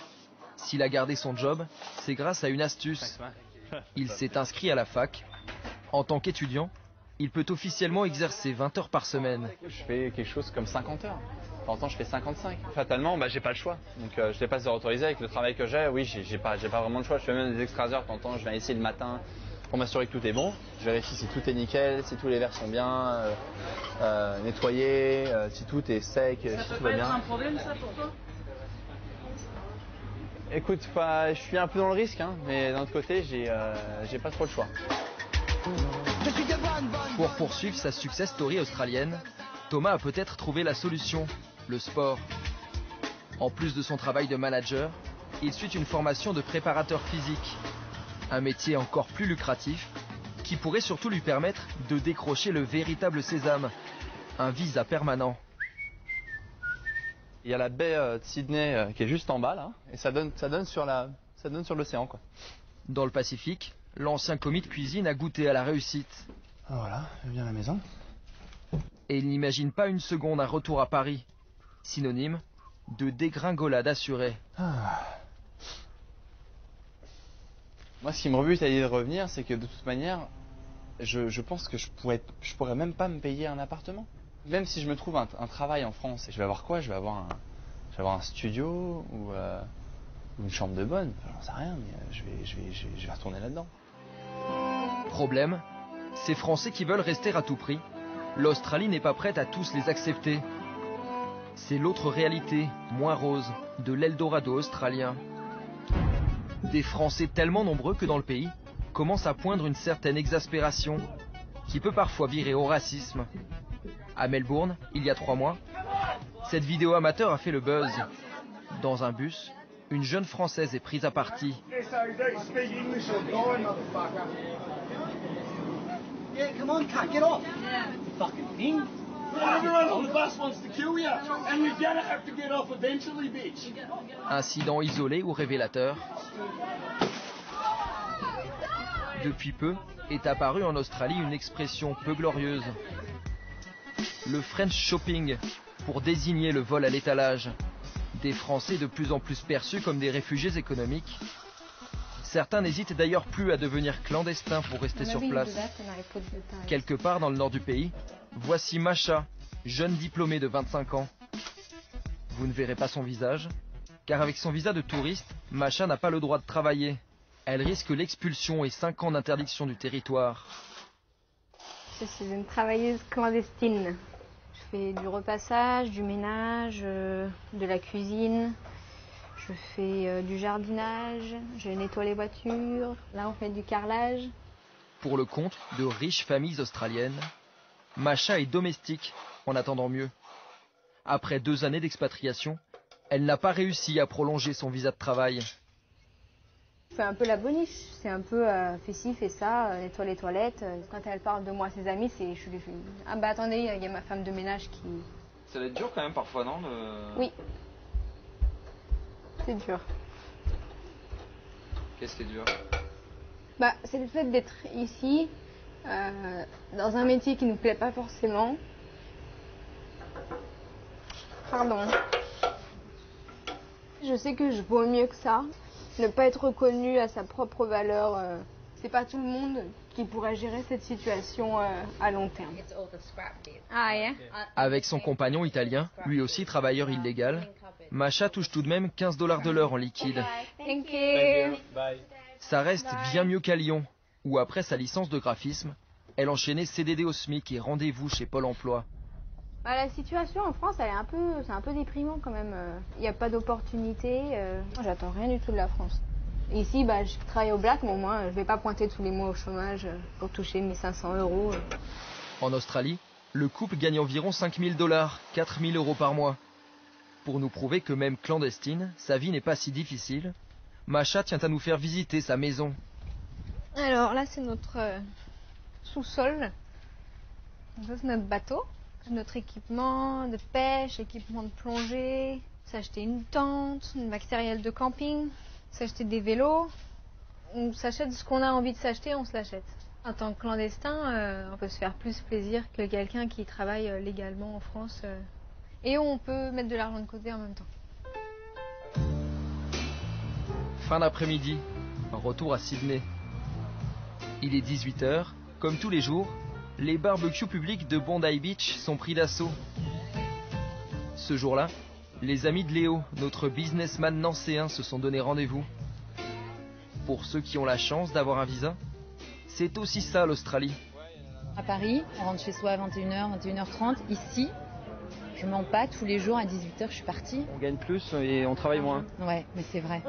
S'il a gardé son job, c'est grâce à une astuce. Il s'est inscrit à la fac. En tant qu'étudiant, il peut officiellement exercer 20 heures par semaine. Je fais quelque chose comme 50 heures. En temps, je fais 55. Fatalement, j'ai pas le choix. Donc, je n'ai pas à autoriser avec le travail que j'ai. Oui, j'ai pas vraiment le choix. Je fais même des extra heures. De temps, je viens ici le matin pour m'assurer que tout est bon. Je vérifie si tout est nickel, si tous les verres sont bien nettoyés, si tout est sec, si tout va bien. Ça peut pas être un problème, ça, pour toi? Écoute, je suis un peu dans le risque, hein, mais d'un autre côté, j'ai pas trop le choix. Pour poursuivre sa success story australienne, Thomas a peut-être trouvé la solution, le sport. En plus de son travail de manager, il suit une formation de préparateur physique. Un métier encore plus lucratif, qui pourrait surtout lui permettre de décrocher le véritable sésame, un visa permanent. Il y a la baie de Sydney qui est juste en bas là, et ça donne sur l'océan quoi. Dans le Pacifique, l'ancien commis de cuisine a goûté à la réussite. Voilà, viens à la maison. Et il n'imagine pas une seconde un retour à Paris, synonyme de dégringolade assurée. Moi, ce qui me rebute à l'idée de revenir, c'est que de toute manière, je pense que je pourrais même pas me payer un appartement. Même si je me trouve un travail en France, je vais avoir quoi? Je vais avoir un studio ou une chambre de bonne. Enfin, j'en sais rien, mais je vais retourner là-dedans. Problème, ces Français qui veulent rester à tout prix, l'Australie n'est pas prête à tous les accepter. C'est l'autre réalité, moins rose, de l'Eldorado australien. Des Français tellement nombreux que dans le pays commence à poindre une certaine exaspération, qui peut parfois virer au racisme. À Melbourne, il y a 3 mois, cette vidéo amateur a fait le buzz. Dans un bus, une jeune Française est prise à partie. Incident isolé ou révélateur? Depuis peu est apparue en Australie une expression peu glorieuse. Le French shopping, pour désigner le vol à l'étalage. Des Français de plus en plus perçus comme des réfugiés économiques. Certains n'hésitent d'ailleurs plus à devenir clandestins pour rester sur place. Quelque part dans le nord du pays, voici Masha, jeune diplômée de 25 ans. Vous ne verrez pas son visage, car avec son visa de touriste, Masha n'a pas le droit de travailler. Elle risque l'expulsion et 5 ans d'interdiction du territoire. Je suis une travailleuse clandestine. Je fais du repassage, du ménage, de la cuisine. Je fais du jardinage, je nettoie les voitures. Là, on fait du carrelage. Pour le compte de riches familles australiennes, Masha est domestique en attendant mieux. Après 2 années d'expatriation, elle n'a pas réussi à prolonger son visa de travail. Je fais un peu la boniche, c'est un peu fais ci, fais ça, nettoie les toilettes. Quand elle parle de moi à ses amis, je lui fais ah bah attendez, il y a ma femme de ménage qui... Ça doit être dur quand même parfois, non Oui. C'est dur. Qu'est-ce qui est dur? Bah, c'est le fait d'être ici, dans un métier qui ne nous plaît pas forcément. Pardon. Je sais que je vaux mieux que ça. Ne pas être reconnu à sa propre valeur, c'est pas tout le monde qui pourrait gérer cette situation à long terme. Avec son compagnon italien, lui aussi travailleur illégal, Masha touche tout de même 15 $ de l'heure en liquide. Thank you. Ça reste bien mieux qu'à Lyon, où après sa licence de graphisme, elle enchaînait CDD au SMIC et rendez-vous chez Pôle emploi. La situation en France, c'est un peu déprimant quand même. Il n'y a pas d'opportunité. J'attends rien du tout de la France. Ici, je travaille au black, mais au moins, je ne vais pas pointer tous les mois au chômage pour toucher mes 500 €. En Australie, le couple gagne environ 5 000 $, 4 000 € par mois. Pour nous prouver que même clandestine, sa vie n'est pas si difficile, Masha tient à nous faire visiter sa maison. Alors là, c'est notre sous-sol. Ça, c'est notre bateau. Notre équipement de pêche, équipement de plongée. On s'est acheté une tente, une matériel de camping. On s'est acheté des vélos. On s'achète ce qu'on a envie de s'acheter, on se l'achète. En tant que clandestin, on peut se faire plus plaisir que quelqu'un qui travaille légalement en France. Et on peut mettre de l'argent de côté en même temps. Fin d'après-midi, retour à Sydney. Il est 18 h, comme tous les jours, les barbecues publics de Bondi Beach sont pris d'assaut. Ce jour-là, les amis de Léo, notre businessman nancéen, se sont donné rendez-vous. Pour ceux qui ont la chance d'avoir un visa, c'est aussi ça l'Australie. À Paris, on rentre chez soi à 21h, 21h30. Ici, je mens pas, tous les jours à 18h, je suis partie. On gagne plus et on travaille moins. Ouais, mais c'est vrai.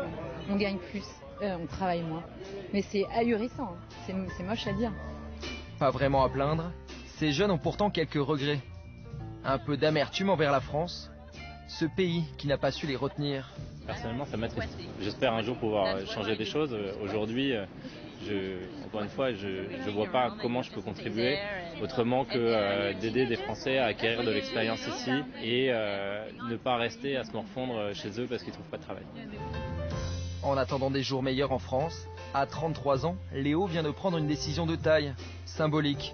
On gagne plus, on travaille moins. Mais c'est ahurissant, hein. C'est moche à dire. Pas vraiment à plaindre, ces jeunes ont pourtant quelques regrets. Un peu d'amertume envers la France, ce pays qui n'a pas su les retenir. Personnellement, ça m'attriste. J'espère un jour pouvoir changer des choses. Aujourd'hui, encore une fois, je ne vois pas comment je peux contribuer autrement que d'aider des Français à acquérir de l'expérience ici et ne pas rester à se morfondre chez eux parce qu'ils ne trouvent pas de travail. En attendant des jours meilleurs en France, à 33 ans, Léo vient de prendre une décision de taille, symbolique.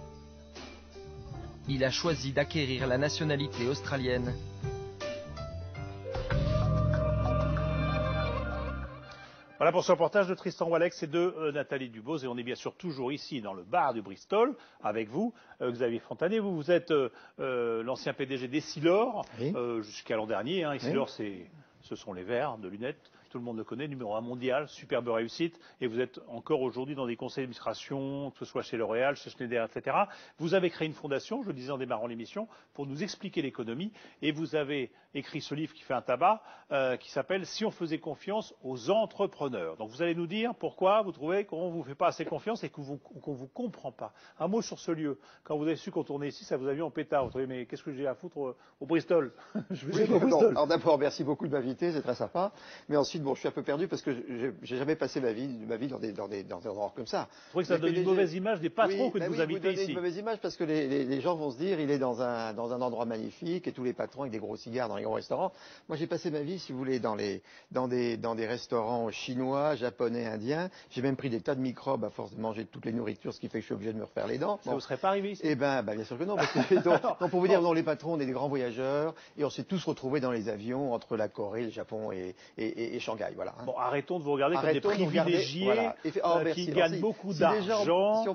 Il a choisi d'acquérir la nationalité australienne. Voilà pour ce reportage de Tristan Walex et de Nathalie Dubose. Et on est bien sûr toujours ici dans le bar du Bristol avec vous, Xavier Fontanet. Vous êtes l'ancien PDG d'Essilor jusqu'à l'an dernier. Essilor, ce sont les verres de lunettes. Tout le monde le connaît, numéro 1 mondial, superbe réussite. Et vous êtes encore aujourd'hui dans des conseils d'administration, que ce soit chez L'Oréal, chez Schneider, etc. Vous avez créé une fondation, je le disais en démarrant l'émission, pour nous expliquer l'économie. Et vous avez écrit ce livre qui fait un tabac, qui s'appelle « Si on faisait confiance aux entrepreneurs ». Donc vous allez nous dire pourquoi vous trouvez qu'on ne vous fait pas assez confiance et qu'on ne vous comprend pas. Un mot sur ce lieu. Quand vous avez su qu'on tournait ici, ça vous a vu en pétard. Vous trouvez, mais qu'est-ce que j'ai à foutre au Bristol? Je vais au Bristol. Alors d'abord, merci beaucoup de m'inviter, c'est très sympa. Mais ensuite, je suis un peu perdu parce que j'ai jamais passé ma vie dans des endroits comme ça. Vous trouvez que ça donne une mauvaise image des patrons que de vous inviter ici? Une mauvaise image parce que les gens vont se dire, il est dans un endroit magnifique et tous les patrons avec des gros cigares dans les gros restaurants. Moi, j'ai passé ma vie, si vous voulez, dans des restaurants chinois, japonais, indiens. J'ai même pris des tas de microbes à force de manger toutes les nourritures, ce qui fait que je suis obligé de me refaire les dents. Ça vous serait pas arrivé ici? Eh ben, bien sûr que non. Parce que, donc, pour vous dire, les patrons, on est des grands voyageurs et on s'est tous retrouvés dans les avions entre la Corée, le Japon et Shanghai. Voilà. Bon, arrêtons de vous regarder comme des privilégiés qui gagnent beaucoup d'argent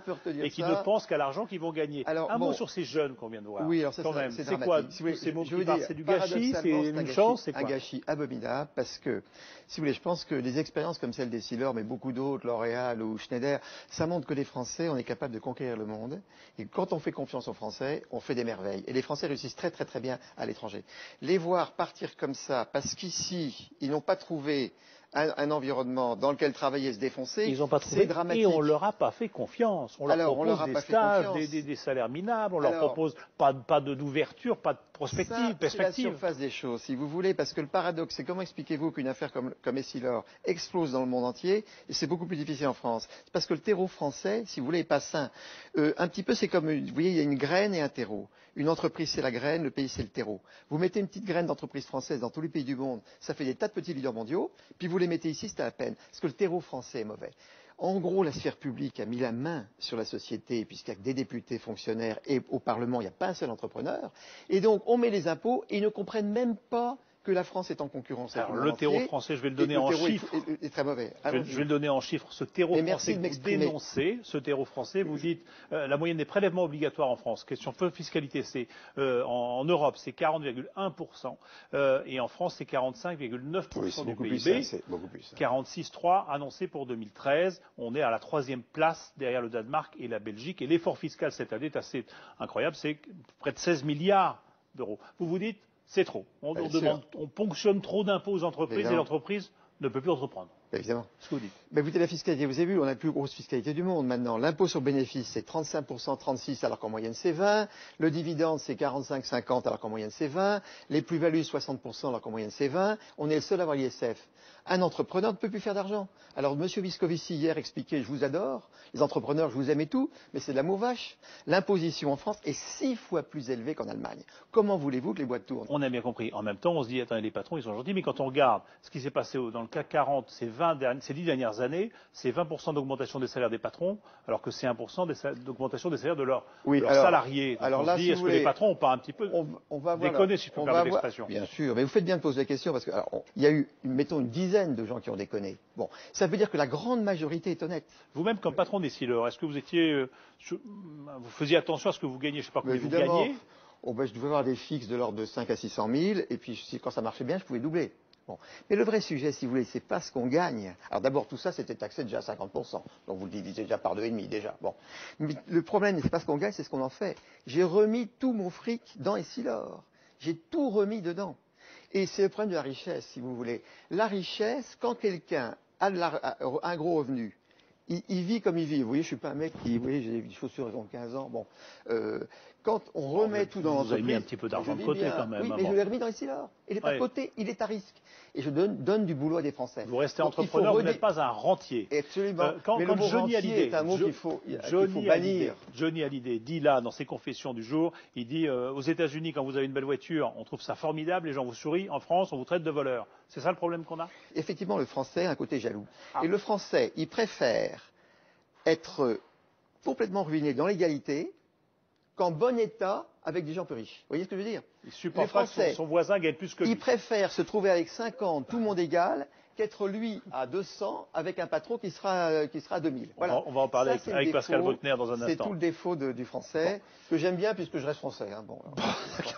et qui ne pensent qu'à l'argent qu'ils vont gagner. Alors, un mot sur ces jeunes qu'on vient de voir. Oui, alors ça, c'est quoi ces mots qui parlent? C'est du gâchis, c'est une chance, c'est quoi? Un gâchis abominable parce que, si vous voulez, je pense que des expériences comme celle d'Essilor, mais beaucoup d'autres, L'Oréal ou Schneider, ça montre que les Français, on est capable de conquérir le monde. Et quand on fait confiance aux Français, on fait des merveilles. Et les Français réussissent très très très bien à l'étranger. Les voir partir comme ça, parce qu'ici, ils n'ont pas trouvé un environnement dans lequel travailler et se défoncer, c'est dramatique. Et on leur a pas fait confiance. On leur propose des stages, des salaires minables, on leur propose pas d'ouverture, pas de perspective. C'est la surface des choses, si vous voulez, parce que le paradoxe, c'est comment expliquez-vous qu'une affaire comme Essilor explose dans le monde entier, et c'est beaucoup plus difficile en France. C'est parce que le terreau français, si vous voulez, est pas sain. Un petit peu, c'est comme, vous voyez, il y a une graine et un terreau. Une entreprise, c'est la graine, le pays, c'est le terreau. Vous mettez une petite graine d'entreprise française dans tous les pays du monde, ça fait des tas de petits leaders mondiaux, puis vous les mettez ici, c'est à la peine, parce que le terreau français est mauvais. En gros, la sphère publique a mis la main sur la société, puisqu'il n'y a que des députés fonctionnaires, et au Parlement, il n'y a pas un seul entrepreneur. Et donc, on met les impôts, et ils ne comprennent même pas que la France est en concurrence avec le terreau français, je vais le donner en chiffres. Est très mauvais. Je vais le donner en chiffres. Ce terreau français que vous dénoncez, ce terreau français, vous dites la moyenne des prélèvements obligatoires en France, question de fiscalité, c'est en Europe, c'est 40,1%, et en France, c'est 45,9% du PIB. C'est beaucoup plus. 46,3 annoncé pour 2013. On est à la 3e place derrière le Danemark et la Belgique. Et l'effort fiscal cette année est assez incroyable, c'est près de 16 milliards d'euros. Vous vous dites, c'est trop. On ponctionne trop d'impôts aux entreprises et l'entreprise ne peut plus entreprendre. Évidemment. Ce que vous dites. Mais écoutez, la fiscalité, vous avez vu, on a la plus grosse fiscalité du monde maintenant. L'impôt sur bénéfice, c'est 35%, 36%, alors qu'en moyenne c'est 20%. Le dividende, c'est 45%, 50%, alors qu'en moyenne c'est 20%. Les plus-values, 60%, alors qu'en moyenne c'est 20%. On est le seul à avoir l'ISF. Un entrepreneur ne peut plus faire d'argent. Alors, M. Viscovici, hier, expliquait, je vous adore, les entrepreneurs, je vous aime et tout, mais c'est de l'amour vache. L'imposition en France est 6 fois plus élevée qu'en Allemagne. Comment voulez-vous que les boîtes tournent? On a bien compris. En même temps, on se dit, attendez, les patrons, ils sont gentils, mais quand on regarde ce qui s'est passé dans le CAC 40 ces 10 dernières années, c'est 20% d'augmentation des salaires des patrons, alors que c'est 1% d'augmentation des salaires de leurs salariés. Donc alors on là, se dit, est-ce que les patrons n'ont pas un petit peu déconné, si je peux me permettre l'expression? Bien sûr, mais vous faites bien de poser la question, parce qu'il y a eu, mettons, une dizaine de gens qui ont déconné. Bon, ça veut dire que la grande majorité est honnête. Vous-même, comme patron des Sealers, est-ce que vous étiez, vous faisiez attention à ce que vous gagnez? Je ne sais pas combien vous gagnez. Je devais avoir des fixes de l'ordre de 5 à 600 000, et puis quand ça marchait bien, je pouvais doubler. Bon. Mais le vrai sujet, si vous voulez, c'est pas ce qu'on gagne. Alors d'abord, tout ça, c'était taxé déjà à 50%. Donc vous le divisez déjà par 2,5 déjà. Bon. Mais le problème, c'est pas ce qu'on gagne, c'est ce qu'on en fait. J'ai remis tout mon fric dans Essilor. J'ai tout remis dedans. Et c'est le problème de la richesse, si vous voulez. La richesse, quand quelqu'un a un gros revenu, il vit comme il vit. Vous voyez, je suis pas un mec qui, vous voyez, j'ai des chaussures, ils ont 15 ans. Bon, quand on remet tout dans l'entreprise, vous avez mis un petit peu d'argent de côté quand même. Oui, mais je l'ai remis dans Essilor. Il n'est pas de côté, il est à risque. Et je donne du boulot à des Français. Vous restez entrepreneur, vous n'êtes pas un rentier. Absolument. Quand Johnny Hallyday, est un mot qu'il faut bannir. Johnny Hallyday dit là, dans ses confessions du jour, il dit aux États-Unis, quand vous avez une belle voiture, on trouve ça formidable, les gens vous sourient. En France, on vous traite de voleur. C'est ça le problème qu'on a? Effectivement, le Français a un côté jaloux. Et le Français, il préfère être complètement ruiné dans l'égalité qu'en bon état avec des gens peu riches. Vous voyez ce que je veux dire? Il supporte pas que son voisin gagne plus que lui. Il préfère se trouver avec 50, tout le monde égal, qu'être lui à 200 avec un patron qui sera à 2000. Voilà. On va en parler avec Pascal Bruckner dans un instant. C'est tout le défaut du français, que j'aime bien puisque je reste français. Hein. Bon,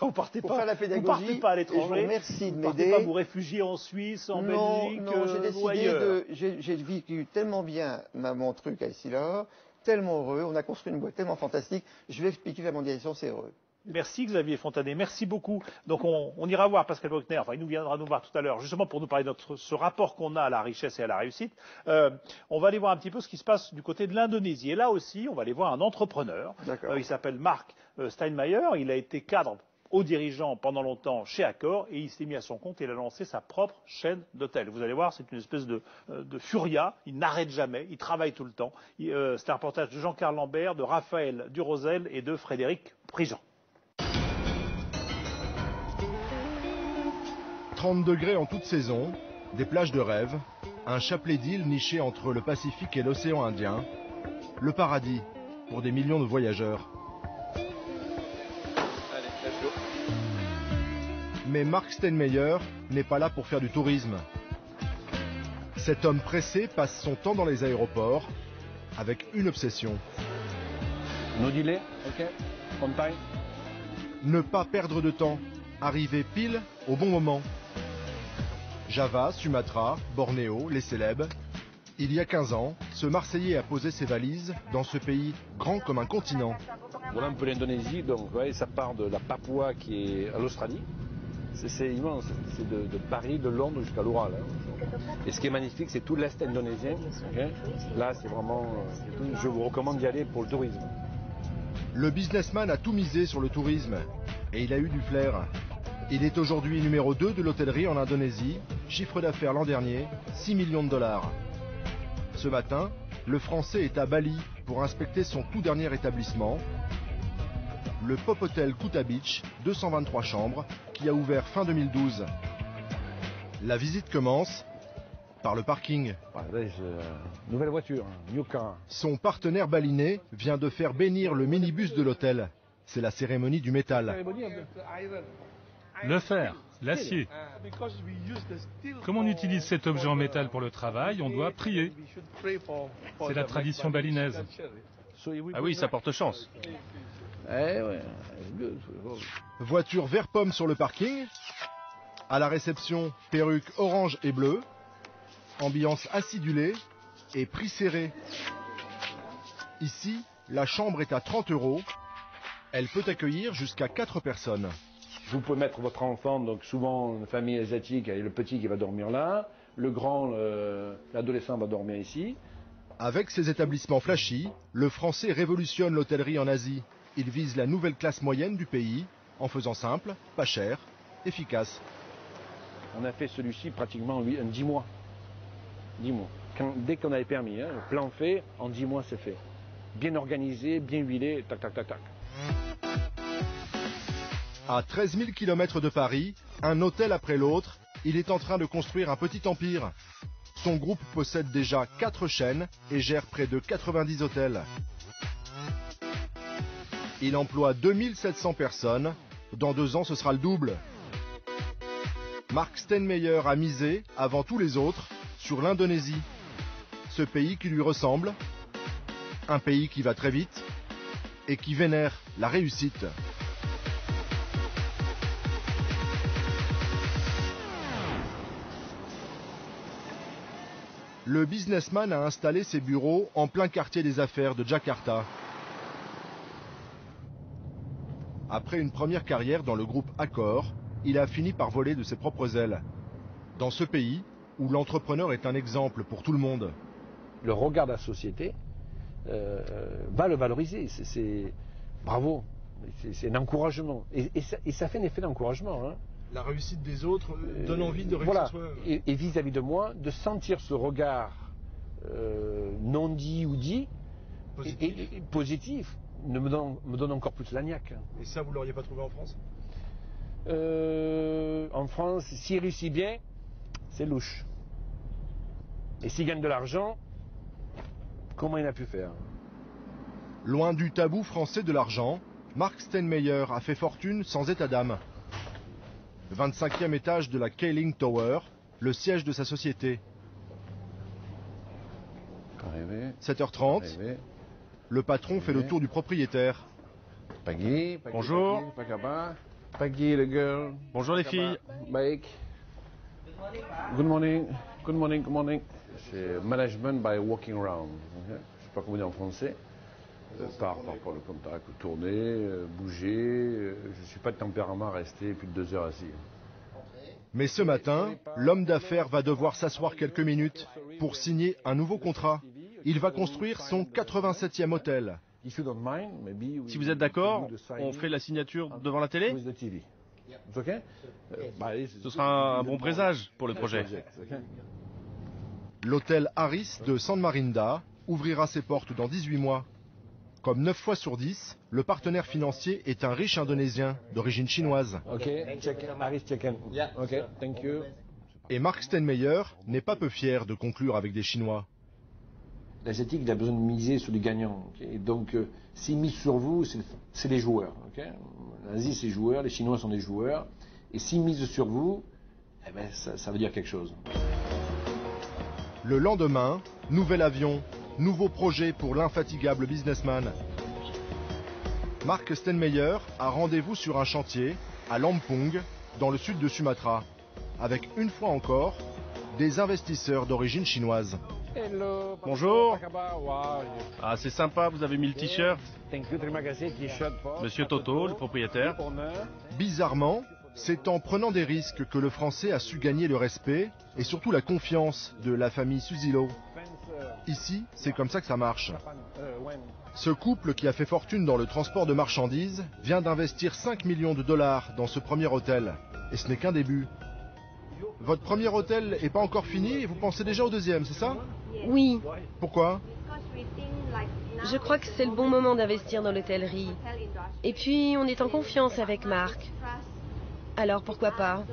vous partez pour faire la pédagogie, vous partez pas à l'étranger. Merci de m'aider. Vous partez pas vous réfugier en Suisse, en Belgique, non, j'ai décidé j'ai vécu tellement bien mon truc à Essilor, tellement heureux, on a construit une boîte tellement fantastique. Je vais expliquer la mondialisation, c'est heureux. Merci Xavier Fontanet, merci beaucoup. Donc on ira voir Pascal Bruckner, enfin il viendra nous voir tout à l'heure, justement pour nous parler de ce rapport qu'on a à la richesse et à la réussite. On va aller voir un petit peu ce qui se passe du côté de l'Indonésie. Et là aussi, on va aller voir un entrepreneur. Il s'appelle Mark Steinmeier, il a été cadre haut dirigeant pendant longtemps chez Accor et il s'est mis à son compte et il a lancé sa propre chaîne d'hôtels. Vous allez voir, c'est une espèce de furia, il n'arrête jamais, il travaille tout le temps. C'est un reportage de Jean-Carl Lambert, de Raphaël Durosel et de Frédéric Prigent. 30 degrés en toute saison, des plages de rêve, un chapelet d'îles niché entre le Pacifique et l'océan Indien, le paradis pour des millions de voyageurs. Mais Mark Steinmeier n'est pas là pour faire du tourisme. Cet homme pressé passe son temps dans les aéroports avec une obsession. No delay, ok, on time. Ne pas perdre de temps, arriver pile au bon moment. Java, Sumatra, Bornéo, les célèbres. Il y a 15 ans, ce Marseillais a posé ses valises dans ce pays grand comme un continent. Voilà un peu l'Indonésie, donc vous voyez, ça part de la Papouasie qui est à l'Australie. C'est immense, c'est de Paris, de Londres jusqu'à l'Oural. Hein. Et ce qui est magnifique, c'est tout l'Est indonésien. Okay. Là, c'est vraiment... je vous recommande d'y aller pour le tourisme. Le businessman a tout misé sur le tourisme. Et il a eu du flair. Il est aujourd'hui numéro 2 de l'hôtellerie en Indonésie. Chiffre d'affaires l'an dernier, 6 millions de dollars. Ce matin, le Français est à Bali pour inspecter son tout dernier établissement. Le Pop Hotel Kuta Beach, 223 chambres, qui a ouvert fin 2012. La visite commence par le parking. Nouvelle voiture, new car. Son partenaire balinais vient de faire bénir le minibus de l'hôtel. C'est la cérémonie du métal. Le fer, l'acier. Comme on utilise cet objet en métal pour le travail, on doit prier. C'est la tradition balinaise. Ah oui, ça porte chance. Voiture vert pomme sur le parking. À la réception, perruque orange et bleue. Ambiance acidulée et prix serré. Ici, la chambre est à 30 €. Elle peut accueillir jusqu'à 4 personnes. Vous pouvez mettre votre enfant, donc souvent une famille asiatique, et le petit qui va dormir là, le grand, l'adolescent va dormir ici. Avec ces établissements flashy, le français révolutionne l'hôtellerie en Asie. Il vise la nouvelle classe moyenne du pays, en faisant simple, pas cher, efficace. On a fait celui-ci pratiquement en 10 mois. 10 mois. Dès qu'on a les permis, le plan fait, en 10 mois c'est fait. Bien organisé, bien huilé, tac, tac, tac, tac. À 13 000 km de Paris, un hôtel après l'autre, il est en train de construire un petit empire. Son groupe possède déjà 4 chaînes et gère près de 90 hôtels. Il emploie 2700 personnes. Dans 2 ans, ce sera le double. Mark Steinmeier a misé, avant tous les autres, sur l'Indonésie. Ce pays qui lui ressemble, un pays qui va très vite et qui vénère la réussite. Le businessman a installé ses bureaux en plein quartier des affaires de Jakarta. Après une première carrière dans le groupe Accor, il a fini par voler de ses propres ailes. Dans ce pays, où l'entrepreneur est un exemple pour tout le monde. Le regard de la société va le valoriser. C'est bravo. C'est un encouragement. Et ça fait un effet d'encouragement. Hein. La réussite des autres donne envie de réussir voilà. soi. Et vis-à-vis de moi, de sentir ce regard non dit ou dit, positif me donne encore plus la niaque. Et ça, vous ne l'auriez pas trouvé en France? En France, s'il réussit bien, c'est louche. Et s'il gagne de l'argent, comment il a pu faire? Loin du tabou français de l'argent, Mark Steinmeier a fait fortune sans état d'âme. 25e étage de la Keeling Tower, le siège de sa société. 7h30, le patron fait le tour du propriétaire. Bonjour. Paggy, le girl. Bonjour les filles. Mike. Good morning. Good morning. Good morning. C'est management by walking around. Okay? Je ne sais pas comment dire en français. Par le contact, tourner, bouger. Je ne suis pas de tempérament à rester plus de 2 heures assis. Mais ce matin, l'homme d'affaires va devoir s'asseoir quelques minutes pour signer un nouveau contrat. Il va construire son 87e hôtel. Si vous êtes d'accord, on fait la signature devant la télé? Ce sera un bon présage pour le projet. L'hôtel Harris de San Marinda ouvrira ses portes dans 18 mois. Comme 9 fois sur 10, le partenaire financier est un riche Indonésien d'origine chinoise. Et Mark Steinmeier n'est pas peu fier de conclure avec des Chinois. L'Asiatique, il a besoin de miser sur des gagnants. Okay? Donc, s'il mise sur vous, c'est des joueurs. Okay? L'Asie, c'est des joueurs, les Chinois sont des joueurs. Et s'il mise sur vous, eh ben, ça veut dire quelque chose. Le lendemain, nouvel avion, nouveau projet pour l'infatigable businessman. Mark Steinmeier a rendez-vous sur un chantier à Lampung, dans le sud de Sumatra, avec une fois encore des investisseurs d'origine chinoise. Hello, bonjour. Ah, c'est sympa, vous avez mis le t-shirt. Monsieur Toto, le propriétaire. Bizarrement, c'est en prenant des risques que le Français a su gagner le respect et surtout la confiance de la famille Susilo. Ici, c'est comme ça que ça marche. Ce couple qui a fait fortune dans le transport de marchandises vient d'investir 5 millions de dollars dans ce premier hôtel. Et ce n'est qu'un début. Votre premier hôtel n'est pas encore fini et vous pensez déjà au deuxième, c'est ça? Oui. Pourquoi? Je crois que c'est le bon moment d'investir dans l'hôtellerie. Et puis, on est en confiance avec Marc. Alors, pourquoi pas?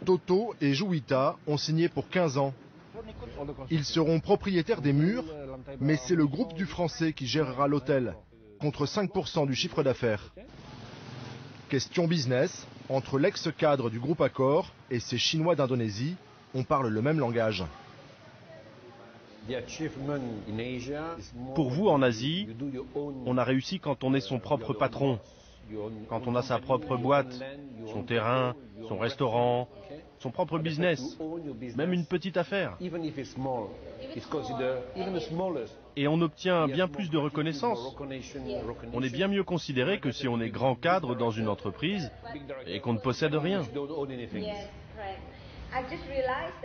Toto et Juwita ont signé pour 15 ans. Ils seront propriétaires des murs, mais c'est le groupe du Français qui gérera l'hôtel, contre 5% du chiffre d'affaires. Question business, entre l'ex-cadre du groupe Accor et ces Chinois d'Indonésie, on parle le même langage. Pour vous, en Asie, on a réussi quand on est son propre patron, quand on a sa propre boîte, son terrain, son restaurant, son propre business, même une petite affaire. Et on obtient bien plus de reconnaissance. On est bien mieux considéré que si on est grand cadre dans une entreprise et qu'on ne possède rien.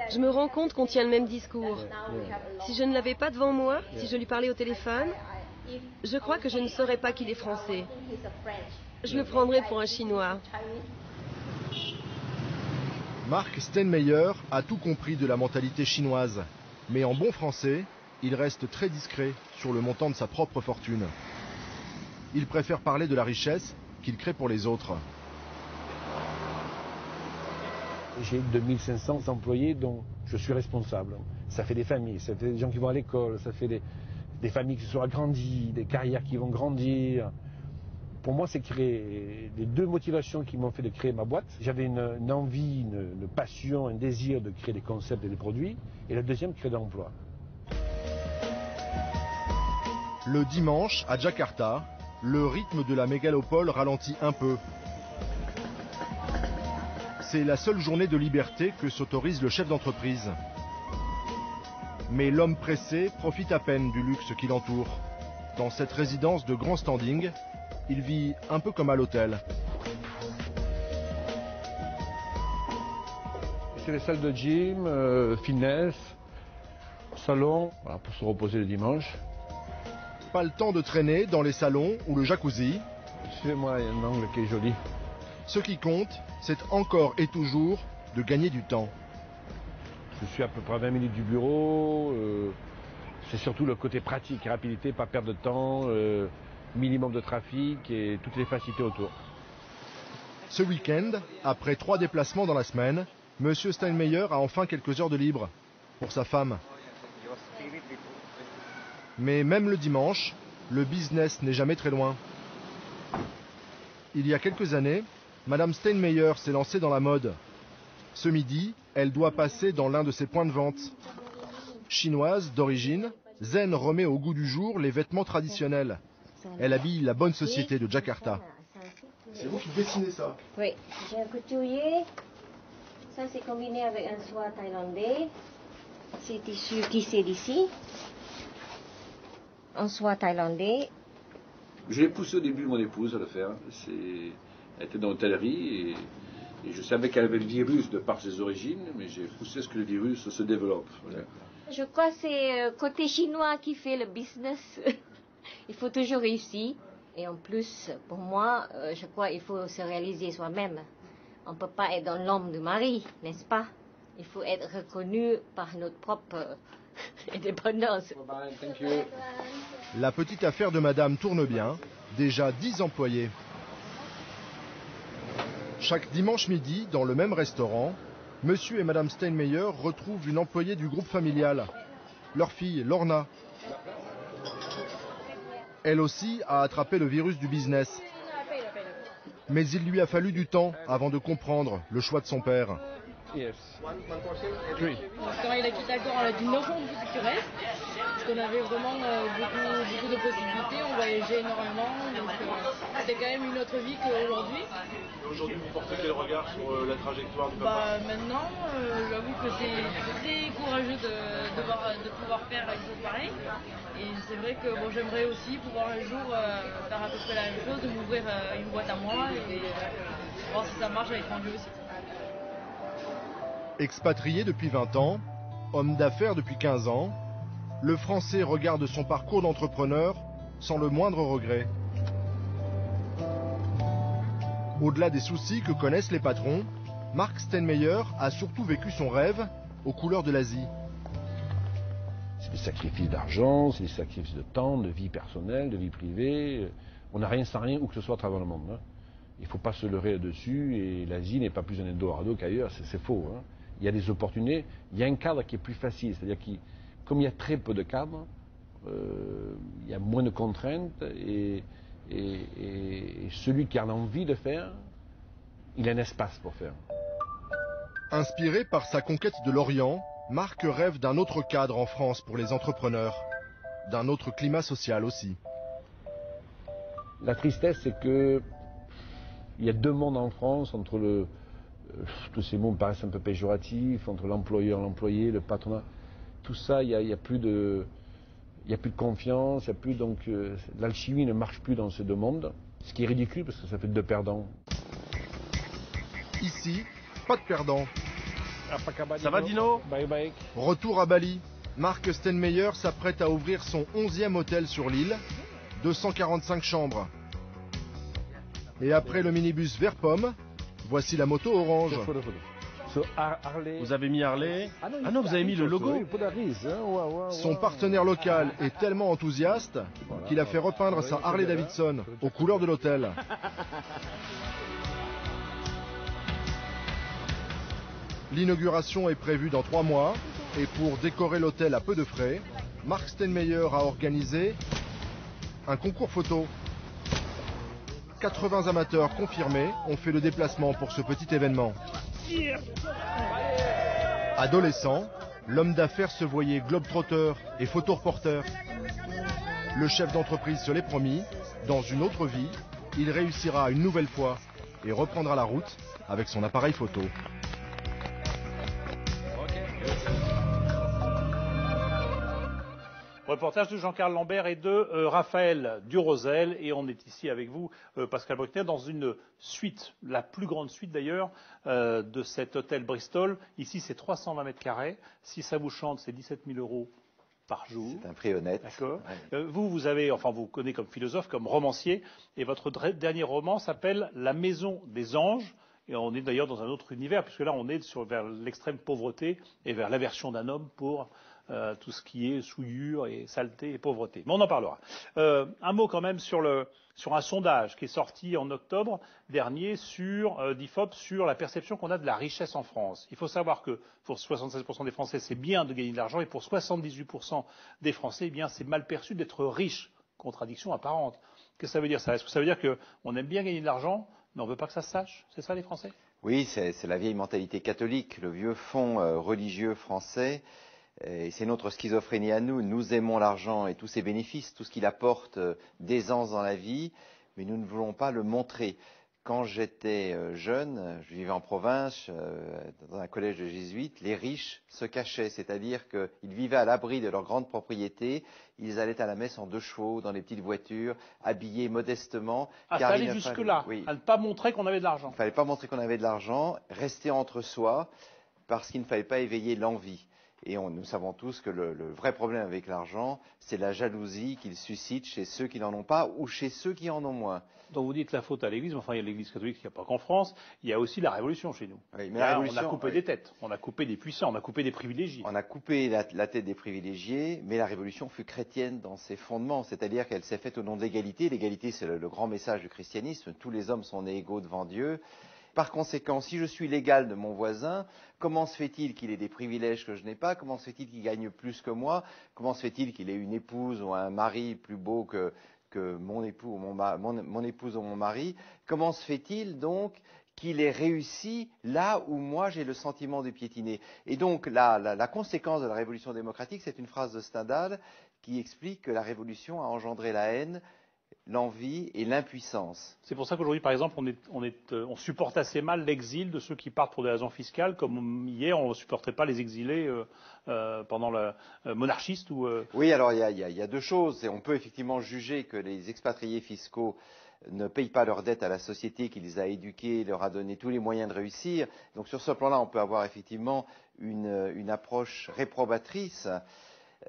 Je me rends compte qu'on tient le même discours. Si je ne l'avais pas devant moi, si je lui parlais au téléphone, je crois que je ne saurais pas qu'il est français. Je le prendrais pour un Chinois. Mark Steinmeier a tout compris de la mentalité chinoise. Mais en bon français, il reste très discret sur le montant de sa propre fortune. Il préfère parler de la richesse qu'il crée pour les autres. J'ai 2500 employés dont je suis responsable. Ça fait des familles, ça fait des gens qui vont à l'école, ça fait des familles qui se sont agrandies, des carrières qui vont grandir. Pour moi, c'est créer les deux motivations qui m'ont fait de créer ma boîte. J'avais une envie, une passion, un désir de créer des concepts et des produits. Et la deuxième, créer de l'emploi. Le dimanche, à Jakarta, le rythme de la mégalopole ralentit un peu. C'est la seule journée de liberté que s'autorise le chef d'entreprise. Mais l'homme pressé profite à peine du luxe qui l'entoure. Dans cette résidence de grand standing, il vit un peu comme à l'hôtel. C'est les salles de gym, fitness, salon, voilà, pour se reposer le dimanche. Pas le temps de traîner dans les salons ou le jacuzzi. Suivez-moi, il y a un angle qui est joli. Ce qui compte, c'est encore et toujours de gagner du temps. Je suis à peu près à 20 minutes du bureau. C'est surtout le côté pratique, rapidité, pas perdre de temps, minimum de trafic et toutes les facilités autour. Ce week-end, après 3 déplacements dans la semaine, M. Steinmeier a enfin quelques heures de libre pour sa femme. Mais même le dimanche, le business n'est jamais très loin. Il y a quelques années, Madame Steinmeier s'est lancée dans la mode. Ce midi, elle doit passer dans l'un de ses points de vente. Chinoise d'origine, Zen remet au goût du jour les vêtements traditionnels. Elle habille la bonne société de Jakarta. C'est vous qui dessinez ça? Oui, j'ai un couturier. Ça, c'est combiné avec un soie thaïlandais. C'est tissu tissé d'ici. Un soie thaïlandais. Je l'ai poussé au début, mon épouse, à le faire. Elle était dans l'hôtellerie et je savais qu'elle avait le virus de par ses origines, mais j'ai poussé à ce que le virus se développe. Voilà. Je crois que c'est côté chinois qui fait le business. Il faut toujours réussir. Et en plus, pour moi, je crois qu'il faut se réaliser soi-même. On ne peut pas être dans l'ombre du mari, n'est-ce pas? Il faut être reconnu par notre propre indépendance. La petite affaire de madame tourne bien. Déjà 10 employés. Chaque dimanche midi, dans le même restaurant, monsieur et madame Steinmeier retrouvent une employée du groupe familial. Leur fille, Lorna. Elle aussi a attrapé le virus du business. Mais il lui a fallu du temps avant de comprendre le choix de son père. Yes. Quand il a quitté Accor, on a dit non du reste, parce qu'on avait vraiment beaucoup de possibilités, on voyageait énormément, donc c'était quand même une autre vie qu'aujourd'hui. Aujourd'hui, vous portez quel regard sur la trajectoire du papa? Maintenant, j'avoue que c'est très courageux de pouvoir faire une chose pareille. Et c'est vrai que bon, j'aimerais aussi pouvoir un jour faire à peu près la même chose, de m'ouvrir une boîte à moi et voir si ça marche avec mon Dieu aussi. Expatrié depuis 20 ans, homme d'affaires depuis 15 ans, le Français regarde son parcours d'entrepreneur sans le moindre regret. Au-delà des soucis que connaissent les patrons, Mark Steinmeier a surtout vécu son rêve aux couleurs de l'Asie. C'est des sacrifices d'argent, c'est des sacrifices de temps, de vie personnelle, de vie privée. On n'a rien sans rien, où que ce soit à travers le monde. Il ne faut pas se leurrer là-dessus, et l'Asie n'est pas plus un Eldorado qu'ailleurs, c'est faux. Il y a des opportunités, il y a un cadre qui est plus facile, c'est-à-dire que comme il y a très peu de cadres, il y a moins de contraintes, et celui qui a envie de faire il y a un espace pour faire. Inspiré par sa conquête de l'Orient, Marc rêve d'un autre cadre en France pour les entrepreneurs, d'un autre climat social aussi. La tristesse, c'est que il y a deux mondes en France, entre le... tous ces mots me paraissent un peu péjoratifs, entre l'employeur, l'employé, le patronat. Tout ça, il y a plus de confiance, il y a plus, donc l'alchimie ne marche plus dans ces deux mondes, ce qui est ridicule parce que ça fait deux perdants. Ici, pas de perdants. Ça va, Dino? Bye bye. Retour à Bali. Marc Stenmeyer s'apprête à ouvrir son 11e hôtel sur l'île, 245 chambres. Et après le minibus vert pomme, voici la moto orange. Vous avez mis Harley? Ah non, vous avez mis le logo. Son partenaire local est tellement enthousiaste qu'il a fait repeindre sa Harley Davidson aux couleurs de l'hôtel. L'inauguration est prévue dans 3 mois et pour décorer l'hôtel à peu de frais, Marc Stenmeyer a organisé un concours photo. 80 amateurs confirmés ont fait le déplacement pour ce petit événement. Adolescent, l'homme d'affaires se voyait globe-trotteur et photoreporter. Le chef d'entreprise se l'est promis, dans une autre vie, il réussira une nouvelle fois et reprendra la route avec son appareil photo. Reportage de Jean-Carl Lambert et de Raphaël Durosel. Et on est ici avec vous, Pascal Bruckner, dans une suite, la plus grande suite d'ailleurs, de cet hôtel Bristol. Ici, c'est 320 mètres carrés. Si ça vous chante, c'est 17 000 € par jour. C'est un prix honnête. D'accord. Ouais. Vous avez, enfin, vous connaissez comme philosophe, comme romancier. Et votre dernier roman s'appelle La Maison des Anges. Et on est d'ailleurs dans un autre univers, puisque là, on est vers l'extrême pauvreté et vers l'aversion d'un homme pour tout ce qui est souillure et saleté et pauvreté. Mais on en parlera. Un mot quand même sur un sondage qui est sorti en octobre dernier sur d'IFOP sur la perception qu'on a de la richesse en France. Il faut savoir que pour 76% des Français, c'est bien de gagner de l'argent et pour 78% des Français, eh bien, c'est mal perçu d'être riche. Contradiction apparente. Qu'est-ce que ça veut dire ça? Est-ce que ça veut dire qu'on aime bien gagner de l'argent, mais on ne veut pas que ça se sache? C'est ça les Français? Oui, c'est la vieille mentalité catholique, le vieux fond religieux français. Et c'est notre schizophrénie à nous. Nous aimons l'argent et tous ses bénéfices, tout ce qu'il apporte d'aisance dans la vie, mais nous ne voulons pas le montrer. Quand j'étais jeune, je vivais en province, dans un collège de jésuites, les riches se cachaient, c'est-à-dire qu'ils vivaient à l'abri de leurs grandes propriétés, ils allaient à la messe en 2 chevaux, dans les petites voitures, habillés modestement. Ah, ça allait jusque-là, oui. À ne pas montrer qu'on avait de l'argent. Il ne fallait pas montrer qu'on avait de l'argent, rester entre soi, parce qu'il ne fallait pas éveiller l'envie. Et nous savons tous que le vrai problème avec l'argent, c'est la jalousie qu'il suscite chez ceux qui n'en ont pas ou chez ceux qui en ont moins. Donc vous dites la faute à l'Église, mais enfin il y a l'Église catholique, il n'y a pas qu'en France, il y a aussi la Révolution chez nous. Oui, mais là, on a coupé des têtes, on a coupé des puissants, on a coupé des privilégiés. On a coupé la tête des privilégiés, mais la Révolution fut chrétienne dans ses fondements, c'est-à-dire qu'elle s'est faite au nom de l'égalité. L'égalité, c'est le grand message du christianisme, tous les hommes sont nés égaux devant Dieu. Par conséquent, si je suis l'égal de mon voisin, comment se fait-il qu'il ait des privilèges que je n'ai pas? Comment se fait-il qu'il gagne plus que moi? Comment se fait-il qu'il ait une épouse ou un mari plus beau que mon époux ou mon épouse ou mon mari? Comment se fait-il donc qu'il ait réussi là où moi j'ai le sentiment de piétiner? Et donc la conséquence de la révolution démocratique, c'est une phrase de Stendhal qui explique que la révolution a engendré la haine, l'envie et l'impuissance. C'est pour ça qu'aujourd'hui, par exemple, on supporte assez mal l'exil de ceux qui partent pour des raisons fiscales, comme hier, on ne supportait pas les exilés pendant le monarchiste ou. Oui, alors il y a 2 choses. On peut effectivement juger que les expatriés fiscaux ne payent pas leurs dettes à la société qui les a éduqués, leur a donné tous les moyens de réussir. Donc sur ce plan-là, on peut avoir effectivement une approche réprobatrice.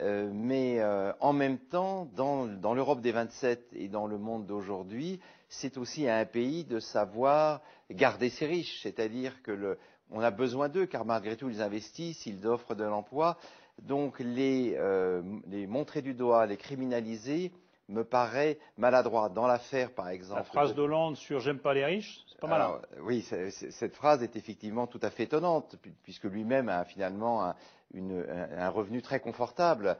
Mais en même temps, dans l'Europe des 27 et dans le monde d'aujourd'hui, c'est aussi à un pays de savoir garder ses riches, c'est-à-dire on a besoin d'eux, car malgré tout ils investissent, ils offrent de l'emploi. Donc les montrer du doigt, les criminaliser, me paraît maladroit. Dans l'affaire, par exemple. La phrase d'Hollande sur « j'aime pas les riches », c'est pas mal. Alors, oui, cette phrase est effectivement tout à fait étonnante, puisque lui-même a finalement un revenu très confortable.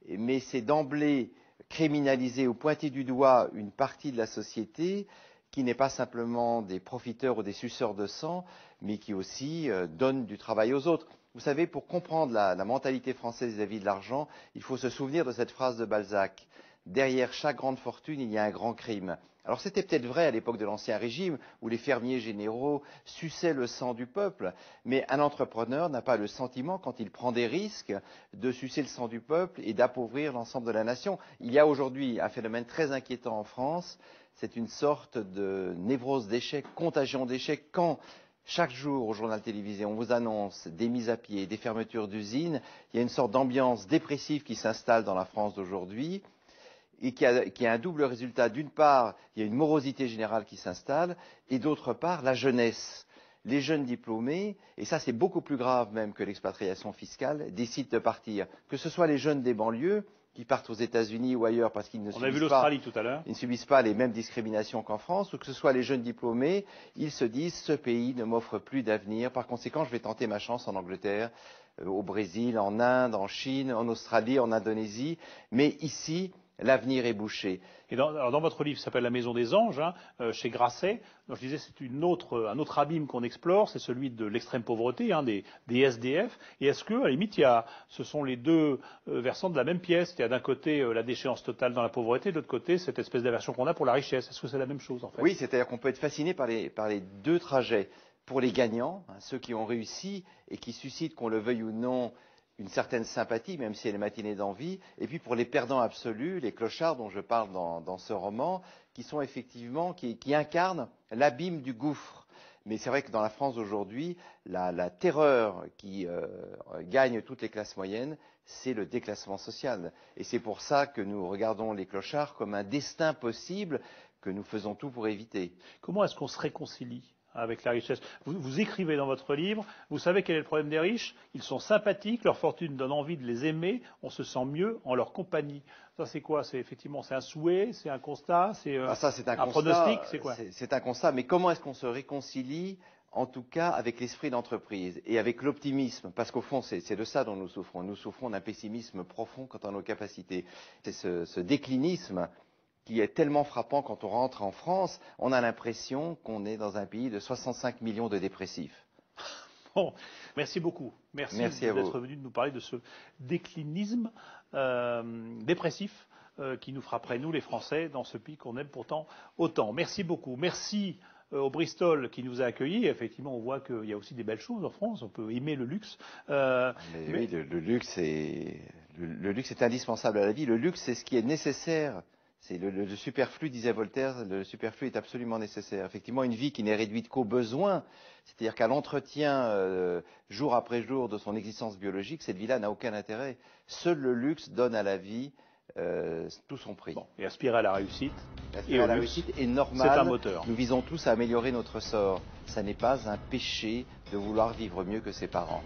Mais c'est d'emblée criminaliser ou pointer du doigt une partie de la société qui n'est pas simplement des profiteurs ou des suceurs de sang, mais qui aussi donnent du travail aux autres. Vous savez, pour comprendre la mentalité française vis-à-vis de l'argent, il faut se souvenir de cette phrase de Balzac. Derrière chaque grande fortune, il y a un grand crime. Alors c'était peut-être vrai à l'époque de l'Ancien Régime, où les fermiers généraux suçaient le sang du peuple, mais un entrepreneur n'a pas le sentiment, quand il prend des risques, de sucer le sang du peuple et d'appauvrir l'ensemble de la nation. Il y a aujourd'hui un phénomène très inquiétant en France, c'est une sorte de névrose d'échec, contagion d'échec, quand chaque jour au journal télévisé on vous annonce des mises à pied, des fermetures d'usines, il y a une sorte d'ambiance dépressive qui s'installe dans la France d'aujourd'hui, et qui a un double résultat. D'une part, il y a une morosité générale qui s'installe, et d'autre part, la jeunesse. Les jeunes diplômés, et ça c'est beaucoup plus grave même que l'expatriation fiscale, décident de partir. Que ce soit les jeunes des banlieues, qui partent aux États-Unis ou ailleurs parce qu'ils ne subissent pas les mêmes discriminations qu'en France, ou que ce soit les jeunes diplômés, ils se disent ce pays ne m'offre plus d'avenir, par conséquent je vais tenter ma chance en Angleterre, au Brésil, en Inde, en Chine, en Australie, en Indonésie, mais ici l'avenir est bouché. Et dans votre livre, qui s'appelle La Maison des Anges, chez Grasset, donc je disais c'est un autre abîme qu'on explore, c'est celui de l'extrême pauvreté, des SDF. Et est-ce que, à la limite, ce sont les deux versants de la même pièce? Il y a d'un côté la déchéance totale dans la pauvreté, de l'autre côté cette espèce d'aversion qu'on a pour la richesse. Est-ce que c'est la même chose en fait? Oui, c'est-à-dire qu'on peut être fasciné par les deux trajets. Pour les gagnants, ceux qui ont réussi et qui suscitent, qu'on le veuille ou non, une certaine sympathie, même si elle est matinée d'envie, et puis pour les perdants absolus, les clochards dont je parle dans ce roman, qui sont effectivement, qui incarnent l'abîme du gouffre. Mais c'est vrai que dans la France d'aujourd'hui, la terreur qui gagne toutes les classes moyennes, c'est le déclassement social. Et c'est pour ça que nous regardons les clochards comme un destin possible que nous faisons tout pour éviter. Comment est-ce qu'on se réconcilie avec la richesse? Vous écrivez dans votre livre, vous savez quel est le problème des riches? Ils sont sympathiques, leur fortune donne envie de les aimer, on se sent mieux en leur compagnie. Ça c'est quoi? C'est effectivement un souhait, c'est un constat, c'est un pronostic, c'est quoi? C'est un constat, mais comment est-ce qu'on se réconcilie, en tout cas avec l'esprit d'entreprise et avec l'optimisme? Parce qu'au fond, c'est de ça dont nous souffrons. Nous souffrons d'un pessimisme profond quant à nos capacités. C'est ce déclinisme qui est tellement frappant quand on rentre en France, on a l'impression qu'on est dans un pays de 65 millions de dépressifs. Bon, merci beaucoup. Merci d'être venu nous parler de ce déclinisme dépressif qui nous frapperait, nous les Français, dans ce pays qu'on aime pourtant autant. Merci beaucoup. Merci au Bristol qui nous a accueillis. Effectivement, on voit qu'il y a aussi des belles choses en France. On peut aimer le luxe. Oui, le luxe est indispensable à la vie. Le luxe, c'est ce qui est nécessaire. C'est le superflu, disait Voltaire, le superflu est absolument nécessaire. Effectivement, une vie qui n'est réduite qu'aux besoins, c'est-à-dire qu'à l'entretien jour après jour de son existence biologique, cette vie-là n'a aucun intérêt. Seul le luxe donne à la vie tout son prix. Bon, et aspirer à la réussite. Aspirer à la réussite est normal. C'est un moteur. Nous visons tous à améliorer notre sort. Ça n'est pas un péché de vouloir vivre mieux que ses parents.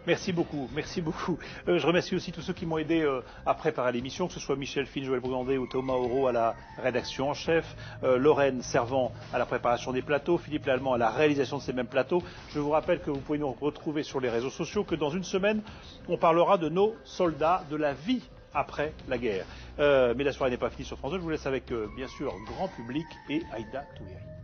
Merci beaucoup, merci beaucoup. Je remercie aussi tous ceux qui m'ont aidé à préparer l'émission, que ce soit Michel Fine, Joël Bougandet ou Thomas Auro à la rédaction en chef, Lorraine Servant à la préparation des plateaux, Philippe Lallemand à la réalisation de ces mêmes plateaux. Je vous rappelle que vous pouvez nous retrouver sur les réseaux sociaux, que dans une semaine, on parlera de nos soldats, de la vie après la guerre. Mais la soirée n'est pas finie sur France 2, je vous laisse avec, bien sûr, grand public et Aïda Touéry.